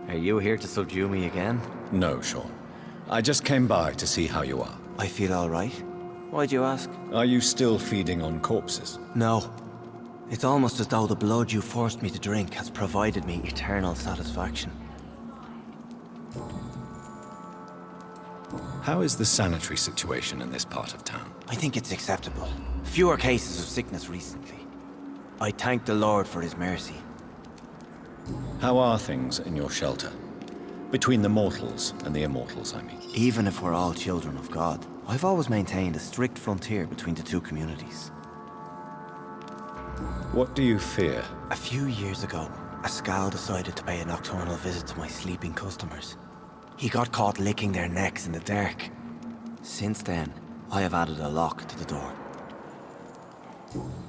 Are you here to subdue me again? No, Sean. I just came by to see how you are. I feel all right. Why'd you ask? Are you still feeding on corpses? No. It's almost as though the blood you forced me to drink has provided me eternal satisfaction. How is the sanitary situation in this part of town? I think it's acceptable. Fewer cases of sickness recently. I thank the Lord for his mercy. How are things in your shelter? Between the mortals and the immortals, I mean. Even if we're all children of God, I've always maintained a strict frontier between the two communities. What do you fear? A few years ago, a Skal decided to pay a nocturnal visit to my sleeping customers. He got caught licking their necks in the dark. Since then, I have added a lock to the door.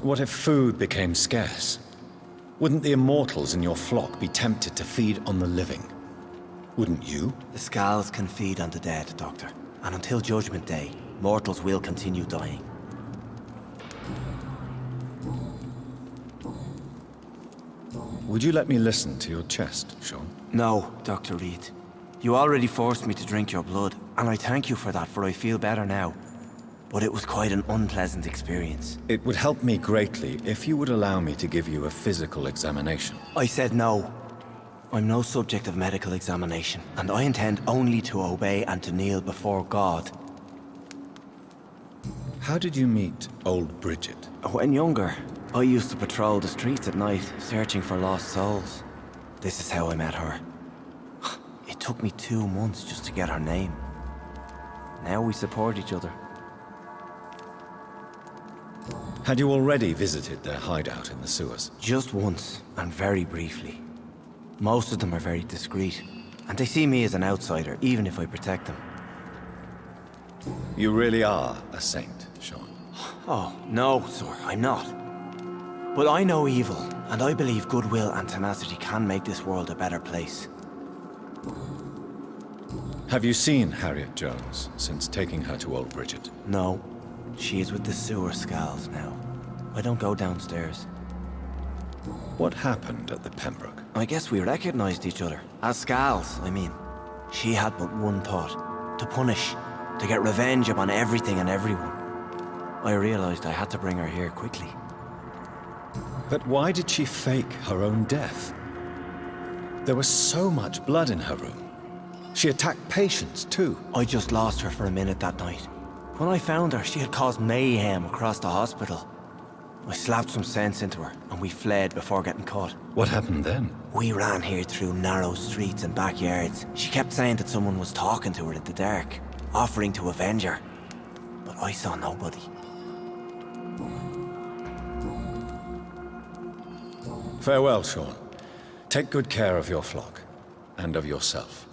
What if food became scarce? Wouldn't the immortals in your flock be tempted to feed on the living? Wouldn't you? The Skalds can feed on the dead, Doctor. And until Judgment Day, mortals will continue dying. Would you let me listen to your chest, Sean? No, Dr. Reed. You already forced me to drink your blood, and I thank you for that, for I feel better now. But it was quite an unpleasant experience. It would help me greatly if you would allow me to give you a physical examination. I said no. I'm no subject of medical examination, and I intend only to obey and to kneel before God. How did you meet old Bridget? When younger, I used to patrol the streets at night, searching for lost souls. This is how I met her. It took me 2 months just to get her name. Now we support each other. Had you already visited their hideout in the sewers? Just once, and very briefly. Most of them are very discreet, and they see me as an outsider, even if I protect them. You really are a saint, Sean. Oh, no, sir, I'm not. But I know evil, and I believe goodwill and tenacity can make this world a better place. Have you seen Harriet Jones since taking her to old Bridget? No. She is with the sewer Skalds now. I don't go downstairs. What happened at the Pembroke? I guess we recognized each other. As Skalds, I mean. She had but one thought. To punish. To get revenge upon everything and everyone. I realized I had to bring her here quickly. But why did she fake her own death? There was so much blood in her room. She attacked patients, too. I just lost her for a minute that night. When I found her, she had caused mayhem across the hospital. I slapped some sense into her, and we fled before getting caught. What happened then? We ran here through narrow streets and backyards. She kept saying that someone was talking to her in the dark, offering to avenge her. But I saw nobody. Farewell, Sean. Take good care of your flock, and of yourself.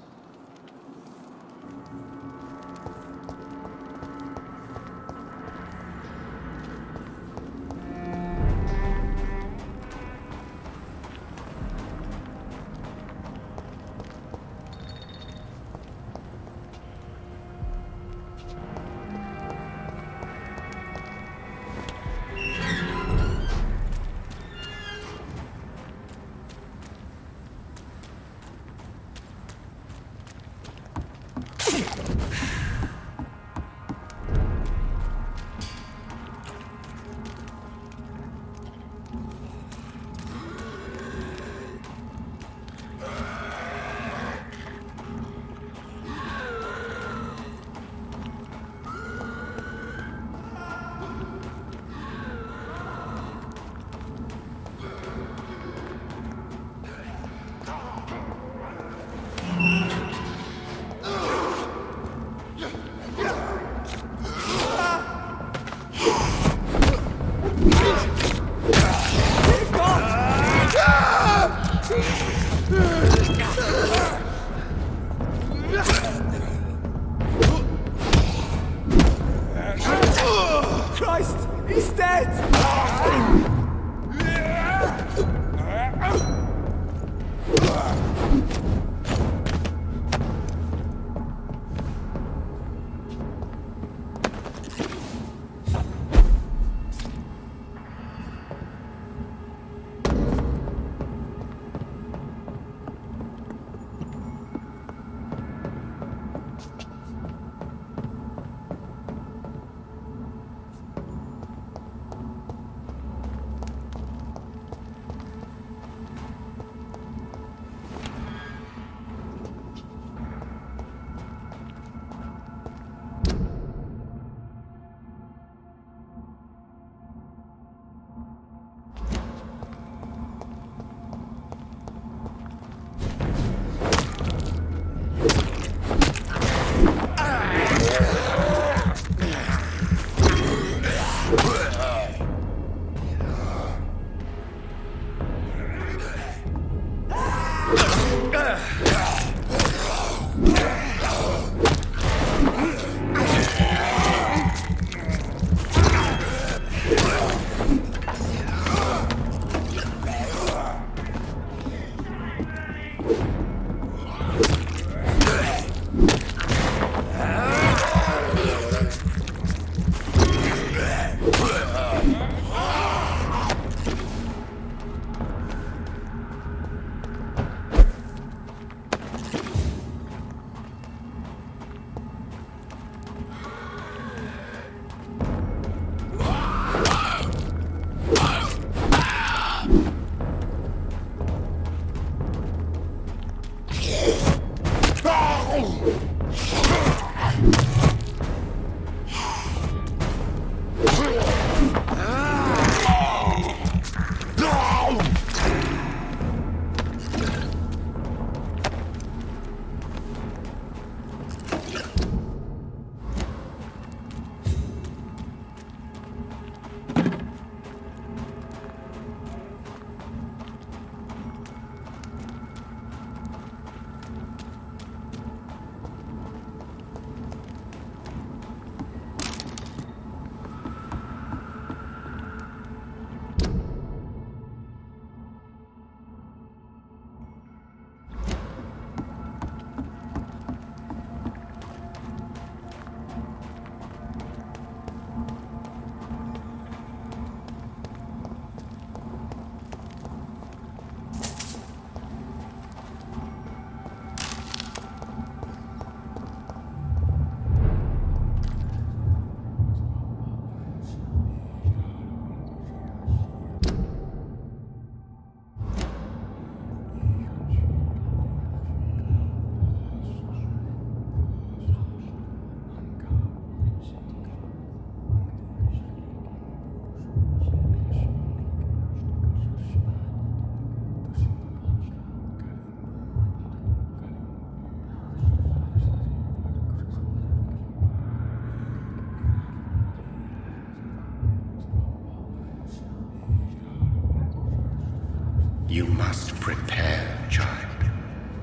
must prepare, child.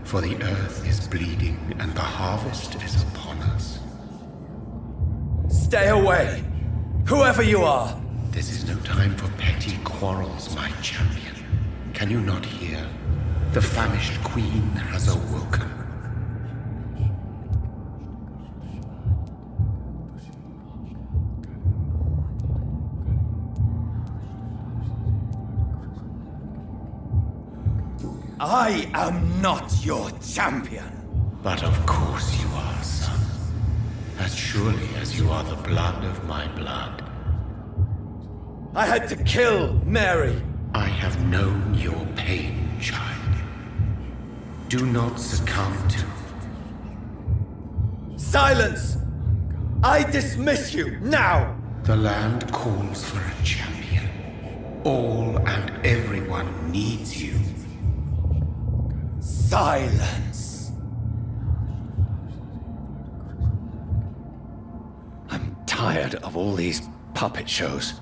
For the earth is bleeding and the harvest is upon us. Stay away! Whoever you are! This is no time for petty quarrels, my champion. Can you not hear? The famished queen has awoken. I am not your champion. But of course you are, son. As surely as you are the blood of my blood. I had to kill Mary. I have known your pain, child. Do not succumb to... Silence! I dismiss you, now! The land calls for a champion. All and everyone needs you. Silence! I'm tired of all these puppet shows.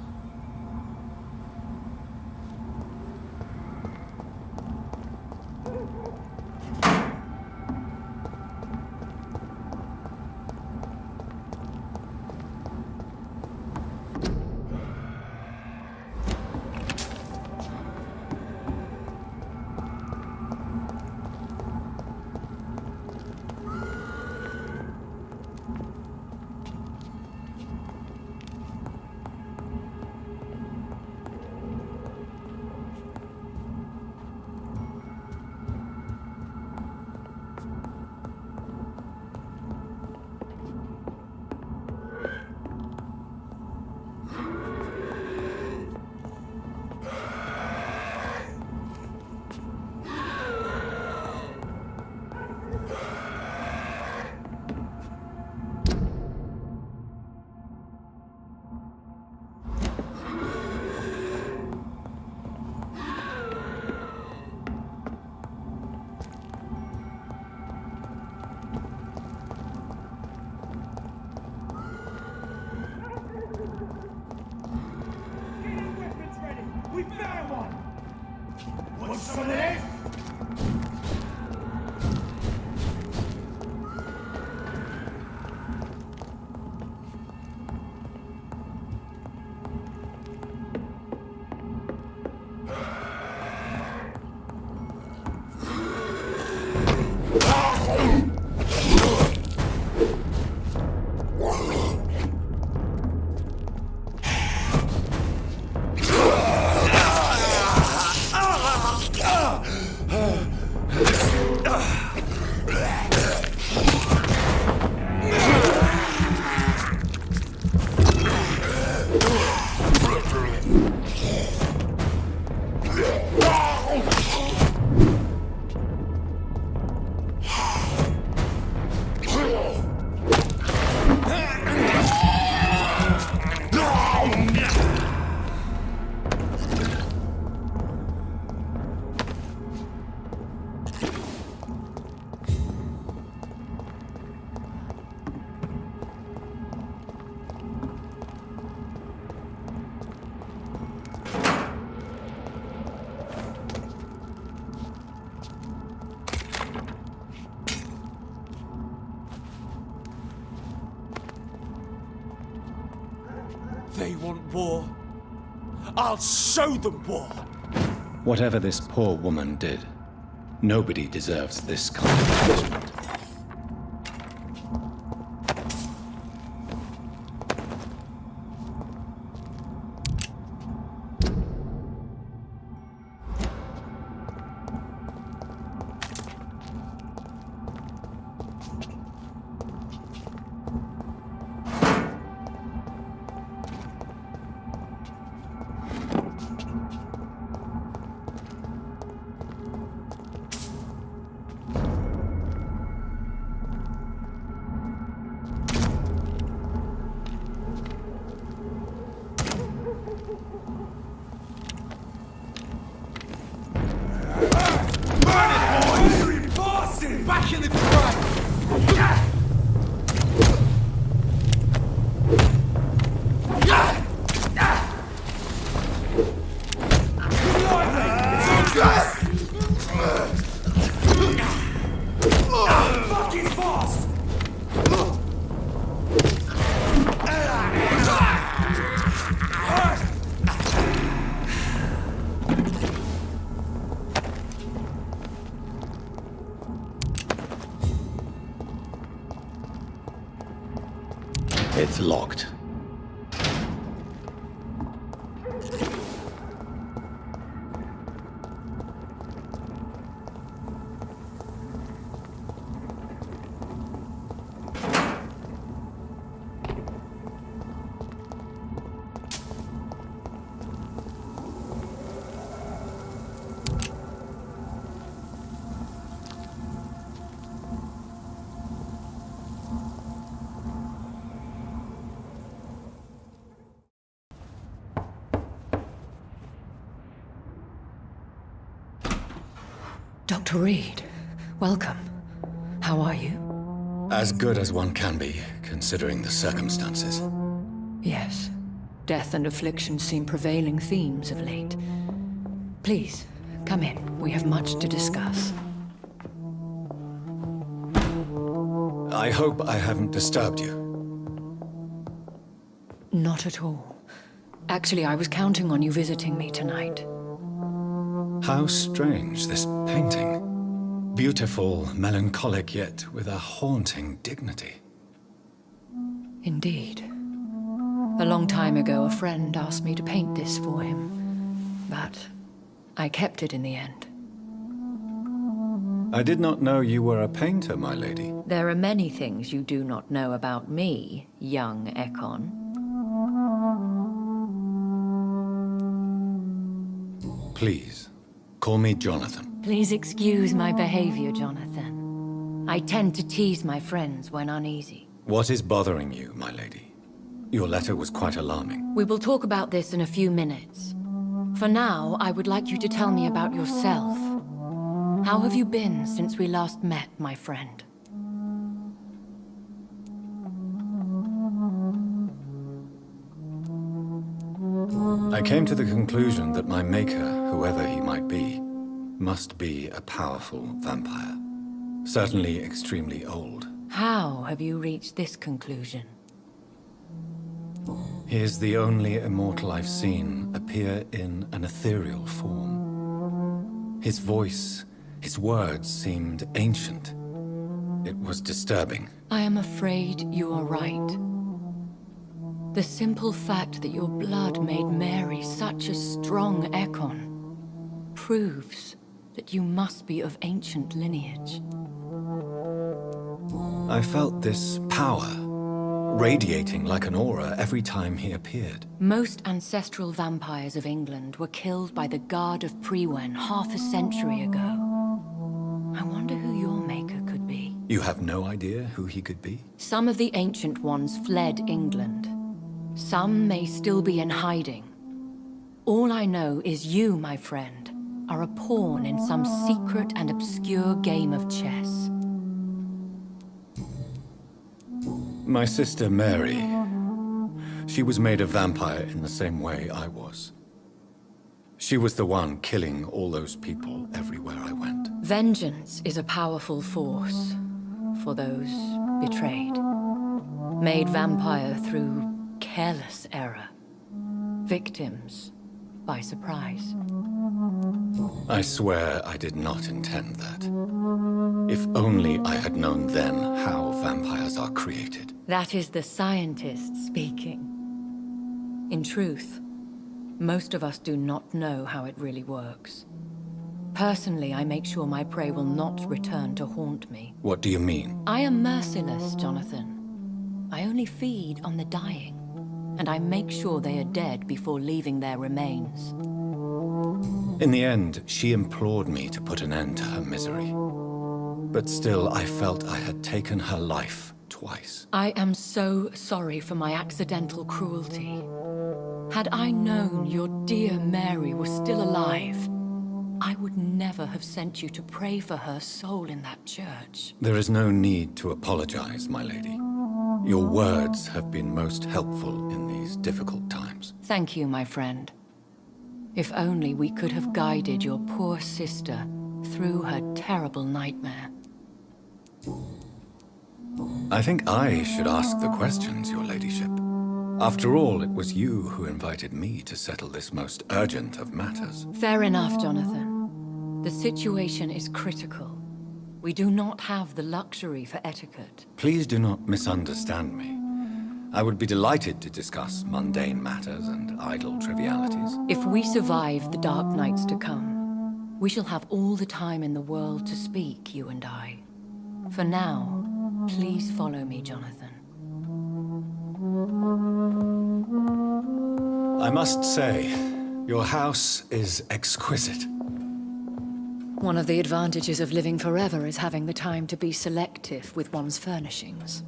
They want war. I'll show them war. Whatever this poor woman did, nobody deserves this kind of punishment. It's locked. Dr. Reed, welcome. How are you? As good as one can be, considering the circumstances. Yes. Death and affliction seem prevailing themes of late. Please, come in. We have much to discuss. I hope I haven't disturbed you. Not at all. Actually, I was counting on you visiting me tonight. How strange, this painting. Beautiful, melancholic, yet with a haunting dignity. Indeed. A long time ago, a friend asked me to paint this for him, but I kept it in the end. I did not know you were a painter, my lady. There are many things you do not know about me, young Ekon. Please, call me Jonathan. Please excuse my behavior, Jonathan. I tend to tease my friends when uneasy. What is bothering you, my lady? Your letter was quite alarming. We will talk about this in a few minutes. For now, I would like you to tell me about yourself. How have you been since we last met, my friend? I came to the conclusion that my maker, whoever he might be, must be a powerful vampire. Certainly extremely old. How have you reached this conclusion? He is the only immortal I've seen appear in an ethereal form. His voice, his words seemed ancient. It was disturbing. I am afraid you are right. The simple fact that your blood made Mary such a strong Ekon proves that you must be of ancient lineage. I felt this power, radiating like an aura every time he appeared. Most ancestral vampires of England were killed by the Guard of Priwen half a century ago. I wonder who your maker could be. You have no idea who he could be? Some of the ancient ones fled England. Some may still be in hiding. All I know is you, my friend, are a pawn in some secret and obscure game of chess. My sister Mary, she was made a vampire in the same way I was. She was the one killing all those people everywhere I went. Vengeance is a powerful force for those betrayed. Made vampire through careless error. Victims by surprise. I swear I did not intend that. If only I had known then how vampires are created. That is the scientist speaking. In truth, most of us do not know how it really works. Personally, I make sure my prey will not return to haunt me. What do you mean? I am merciless, Jonathan. I only feed on the dying, and I make sure they are dead before leaving their remains. In the end, she implored me to put an end to her misery. But still, I felt I had taken her life twice. I am so sorry for my accidental cruelty. Had I known your dear Mary was still alive, I would never have sent you to pray for her soul in that church. There is no need to apologize, my lady. Your words have been most helpful in these difficult times. Thank you, my friend. If only we could have guided your poor sister through her terrible nightmare. I think I should ask the questions, your ladyship. After all, it was you who invited me to settle this most urgent of matters. Fair enough, Jonathan. The situation is critical. We do not have the luxury for etiquette. Please do not misunderstand me. I would be delighted to discuss mundane matters and idle trivialities. If we survive the dark nights to come, we shall have all the time in the world to speak, you and I. For now, please follow me, Jonathan. I must say, your house is exquisite. One of the advantages of living forever is having the time to be selective with one's furnishings.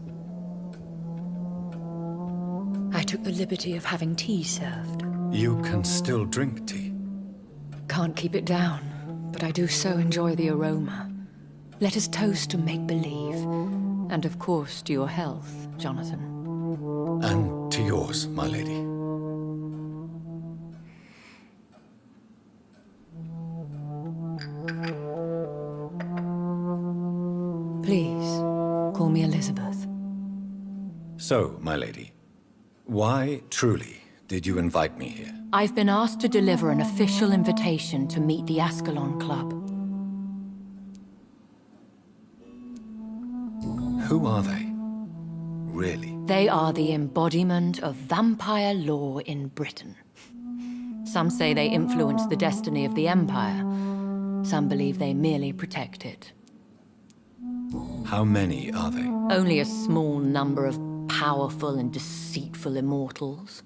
I took the liberty of having tea served. You can still drink tea. Can't keep it down, but I do so enjoy the aroma. Let us toast to make-believe. And of course, to your health, Jonathan. And to yours, my lady. Please, call me Elizabeth. So, my lady, why, truly, did you invite me here? I've been asked to deliver an official invitation to meet the Ascalon Club. Who are they? Really? They are the embodiment of vampire law in Britain. Some say they influence the destiny of the Empire. Some believe they merely protect it. How many are they? Only a small number of powerful and deceitful immortals.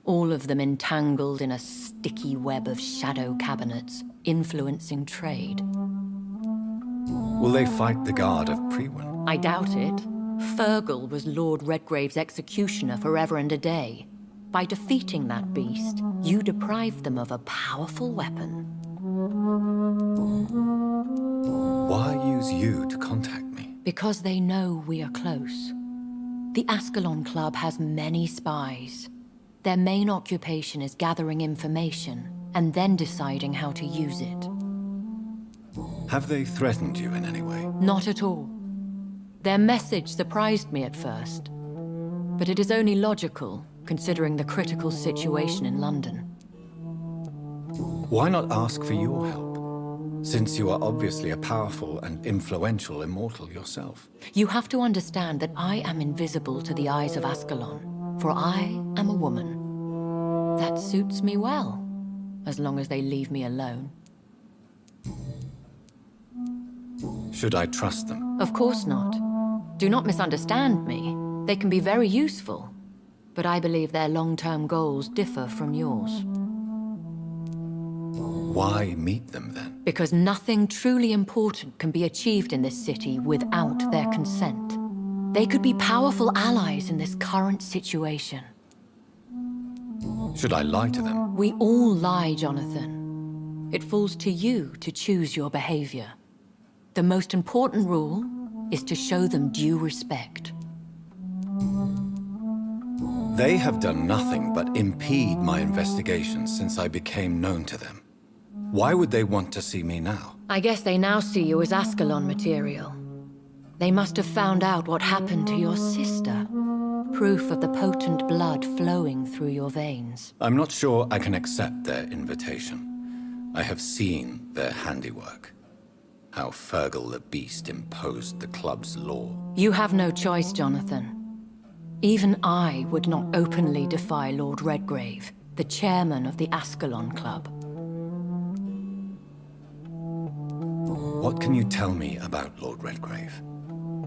All of them entangled in a sticky web of shadow cabinets, influencing trade. Will they fight the guard of Priwen? I doubt it. Fergal was Lord Redgrave's executioner forever and a day. By defeating that beast, you deprived them of a powerful weapon. Why use you to contact me? Because they know we are close. The Ascalon Club has many spies. Their main occupation is gathering information and then deciding how to use it. Have they threatened you in any way? Not at all. Their message surprised me at first, but it is only logical, considering the critical situation in London. Why not ask for your help, since you are obviously a powerful and influential immortal yourself? You have to understand that I am invisible to the eyes of Ascalon, for I am a woman. That suits me well, as long as they leave me alone. Should I trust them? Of course not. Do not misunderstand me. They can be very useful, but I believe their long-term goals differ from yours. Why meet them then? Because nothing truly important can be achieved in this city without their consent. They could be powerful allies in this current situation. Should I lie to them? We all lie, Jonathan. It falls to you to choose your behavior. The most important rule is to show them due respect. They have done nothing but impede my investigations since I became known to them. Why would they want to see me now? I guess they now see you as Ascalon material. They must have found out what happened to your sister. Proof of the potent blood flowing through your veins. I'm not sure I can accept their invitation. I have seen their handiwork. How Fergal the Beast imposed the club's law. You have no choice, Jonathan. Even I would not openly defy Lord Redgrave, the chairman of the Ascalon Club. What can you tell me about Lord Redgrave?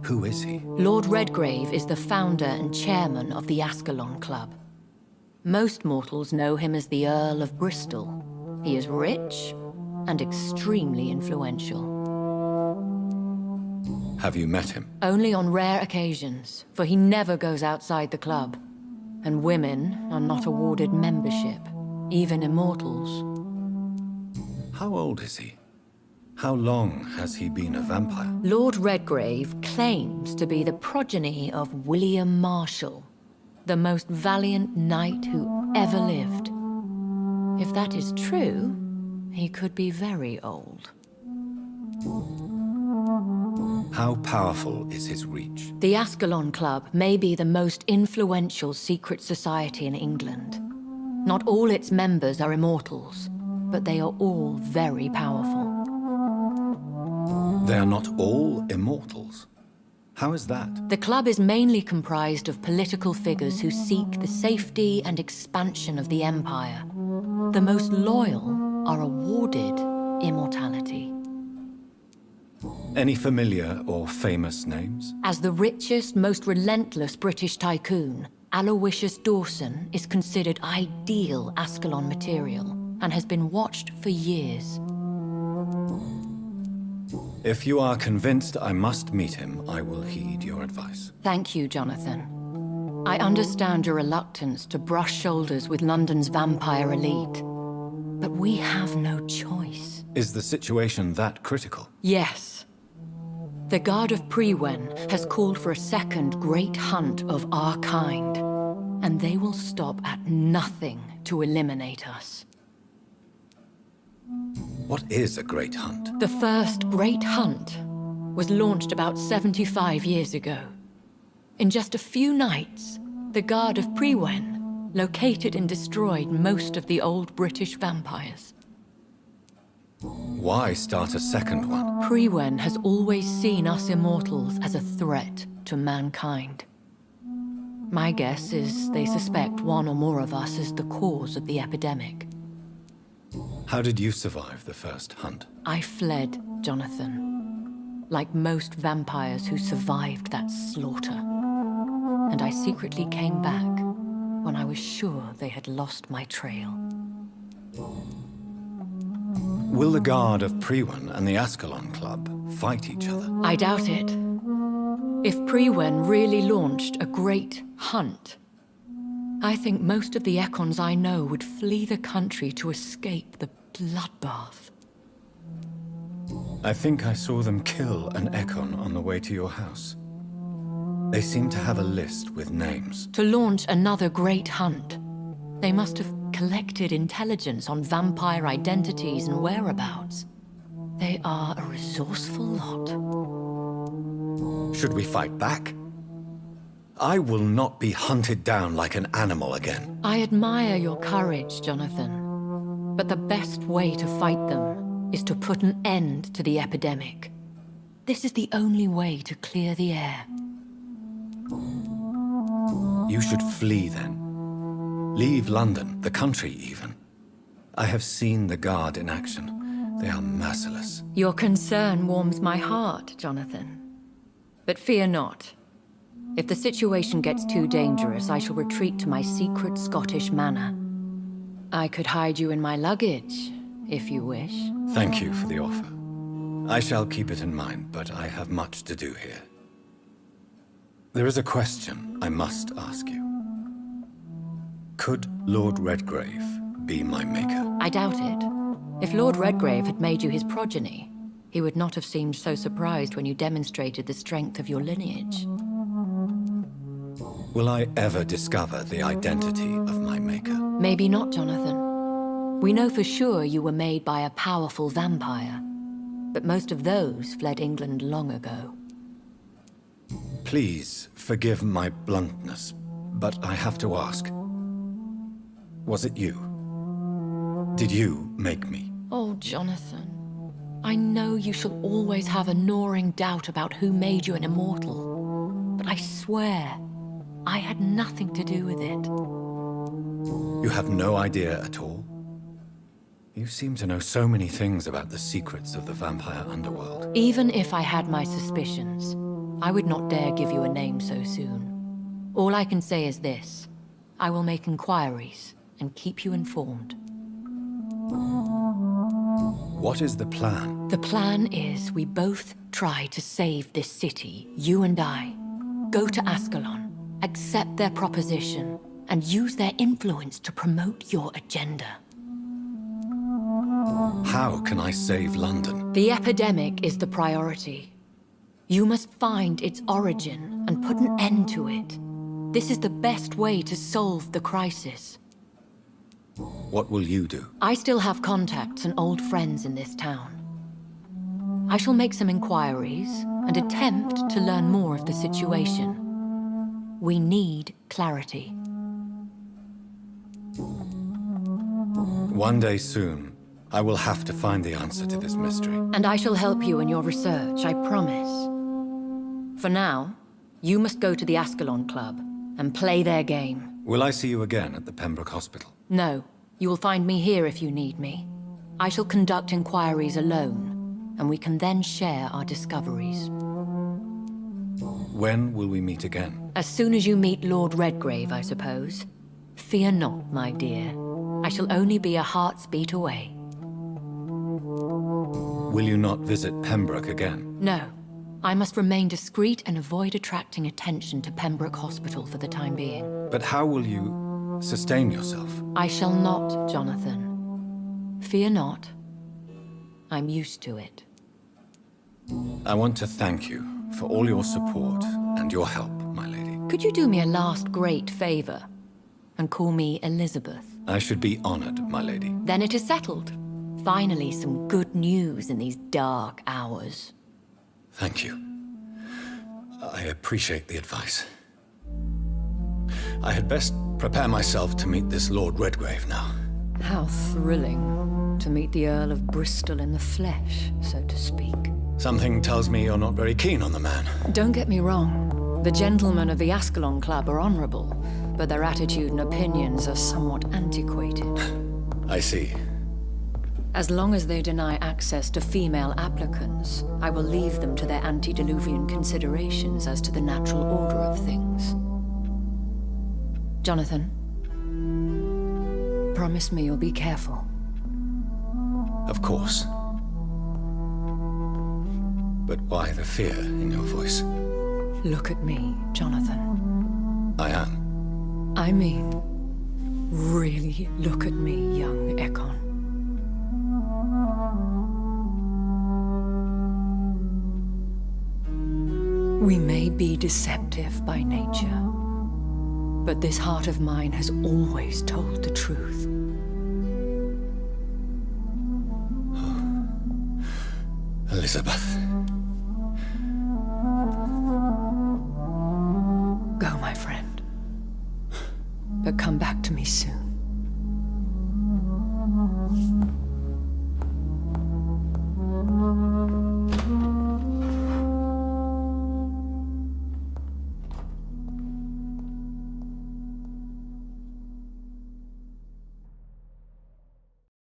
Who is he? Lord Redgrave is the founder and chairman of the Ascalon Club. Most mortals know him as the Earl of Bristol. He is rich and extremely influential. Have you met him? Only on rare occasions, for he never goes outside the club. And women are not awarded membership, even immortals. How old is he? How long has he been a vampire? Lord Redgrave claims to be the progeny of William Marshall, the most valiant knight who ever lived. If that is true, he could be very old. How powerful is his reach? The Ascalon Club may be the most influential secret society in England. Not all its members are immortals, but they are all very powerful. They are not all immortals. How is that? The club is mainly comprised of political figures who seek the safety and expansion of the Empire. The most loyal are awarded immortality. Any familiar or famous names? As the richest, most relentless British tycoon, Aloysius Dawson is considered ideal Ascalon material and has been watched for years. If you are convinced I must meet him, I will heed your advice. Thank you, Jonathan. I understand your reluctance to brush shoulders with London's vampire elite, but we have no choice. Is the situation that critical? Yes. The Guard of Prewen has called for a second great hunt of our kind, and they will stop at nothing to eliminate us. What is a great hunt? The first great hunt was launched about 75 years ago. In just a few nights, the Guard of Prewen located and destroyed most of the old British vampires. Why start a second one? Prewen has always seen us immortals as a threat to mankind. My guess is they suspect one or more of us as the cause of the epidemic. How did you survive the first hunt? I fled, Jonathan. Like most vampires who survived that slaughter. And I secretly came back when I was sure they had lost my trail. Will the Guard of Prewen and the Ascalon Club fight each other? I doubt it. If Prewen really launched a great hunt, I think most of the Ekons I know would flee the country to escape the bloodbath. I think I saw them kill an Ekon on the way to your house. They seem to have a list with names. To launch another great hunt, they must have collected intelligence on vampire identities and whereabouts. They are a resourceful lot. Should we fight back? I will not be hunted down like an animal again. I admire your courage, Jonathan. But the best way to fight them is to put an end to the epidemic. This is the only way to clear the air. You should flee then. Leave London, the country even. I have seen the Guard in action. They are merciless. Your concern warms my heart, Jonathan. But fear not. If the situation gets too dangerous, I shall retreat to my secret Scottish manor. I could hide you in my luggage, if you wish. Thank you for the offer. I shall keep it in mind, but I have much to do here. There is a question I must ask you. Could Lord Redgrave be my maker? I doubt it. If Lord Redgrave had made you his progeny, he would not have seemed so surprised when you demonstrated the strength of your lineage. Will I ever discover the identity of my maker? Maybe not, Jonathan. We know for sure you were made by a powerful vampire, but most of those fled England long ago. Please forgive my bluntness, but I have to ask. Was it you? Did you make me? Oh, Jonathan. I know you shall always have a gnawing doubt about who made you an immortal, but I swear, I had nothing to do with it. You have no idea at all? You seem to know so many things about the secrets of the vampire underworld. Even if I had my suspicions, I would not dare give you a name so soon. All I can say is this. I will make inquiries and keep you informed. What is the plan? The plan is we both try to save this city, you and I. Go to Ascalon, accept their proposition, and use their influence to promote your agenda. How can I save London? The epidemic is the priority. You must find its origin and put an end to it. This is the best way to solve the crisis. What will you do? I still have contacts and old friends in this town. I shall make some inquiries and attempt to learn more of the situation. We need clarity. One day soon, I will have to find the answer to this mystery. And I shall help you in your research, I promise. For now, you must go to the Ascalon Club and play their game. Will I see you again at the Pembroke Hospital? No, you will find me here if you need me. I shall conduct inquiries alone, and we can then share our discoveries. When will we meet again? As soon as you meet Lord Redgrave, I suppose. Fear not, my dear. I shall only be a heart's beat away. Will you not visit Pembroke again? No. I must remain discreet and avoid attracting attention to Pembroke Hospital for the time being. But how will you sustain yourself? I shall not, Jonathan. Fear not. I'm used to it. I want to thank you for all your support and your help, my lady. Could you do me a last great favor and call me Elizabeth? I should be honored, my lady. Then it is settled. Finally, some good news in these dark hours. Thank you. I appreciate the advice. I had best prepare myself to meet this Lord Redgrave now. How thrilling to meet the Earl of Bristol in the flesh, so to speak. Something tells me you're not very keen on the man. Don't get me wrong. The gentlemen of the Ascalon Club are honorable, but their attitude and opinions are somewhat antiquated. I see. As long as they deny access to female applicants, I will leave them to their antediluvian considerations as to the natural order of things. Jonathan, promise me you'll be careful. Of course. But why the fear in your voice? Look at me, Jonathan. I am. I mean, really look at me, young Ekon. We may be deceptive by nature, but this heart of mine has always told the truth. Elizabeth. Go, my friend. But come back to me soon.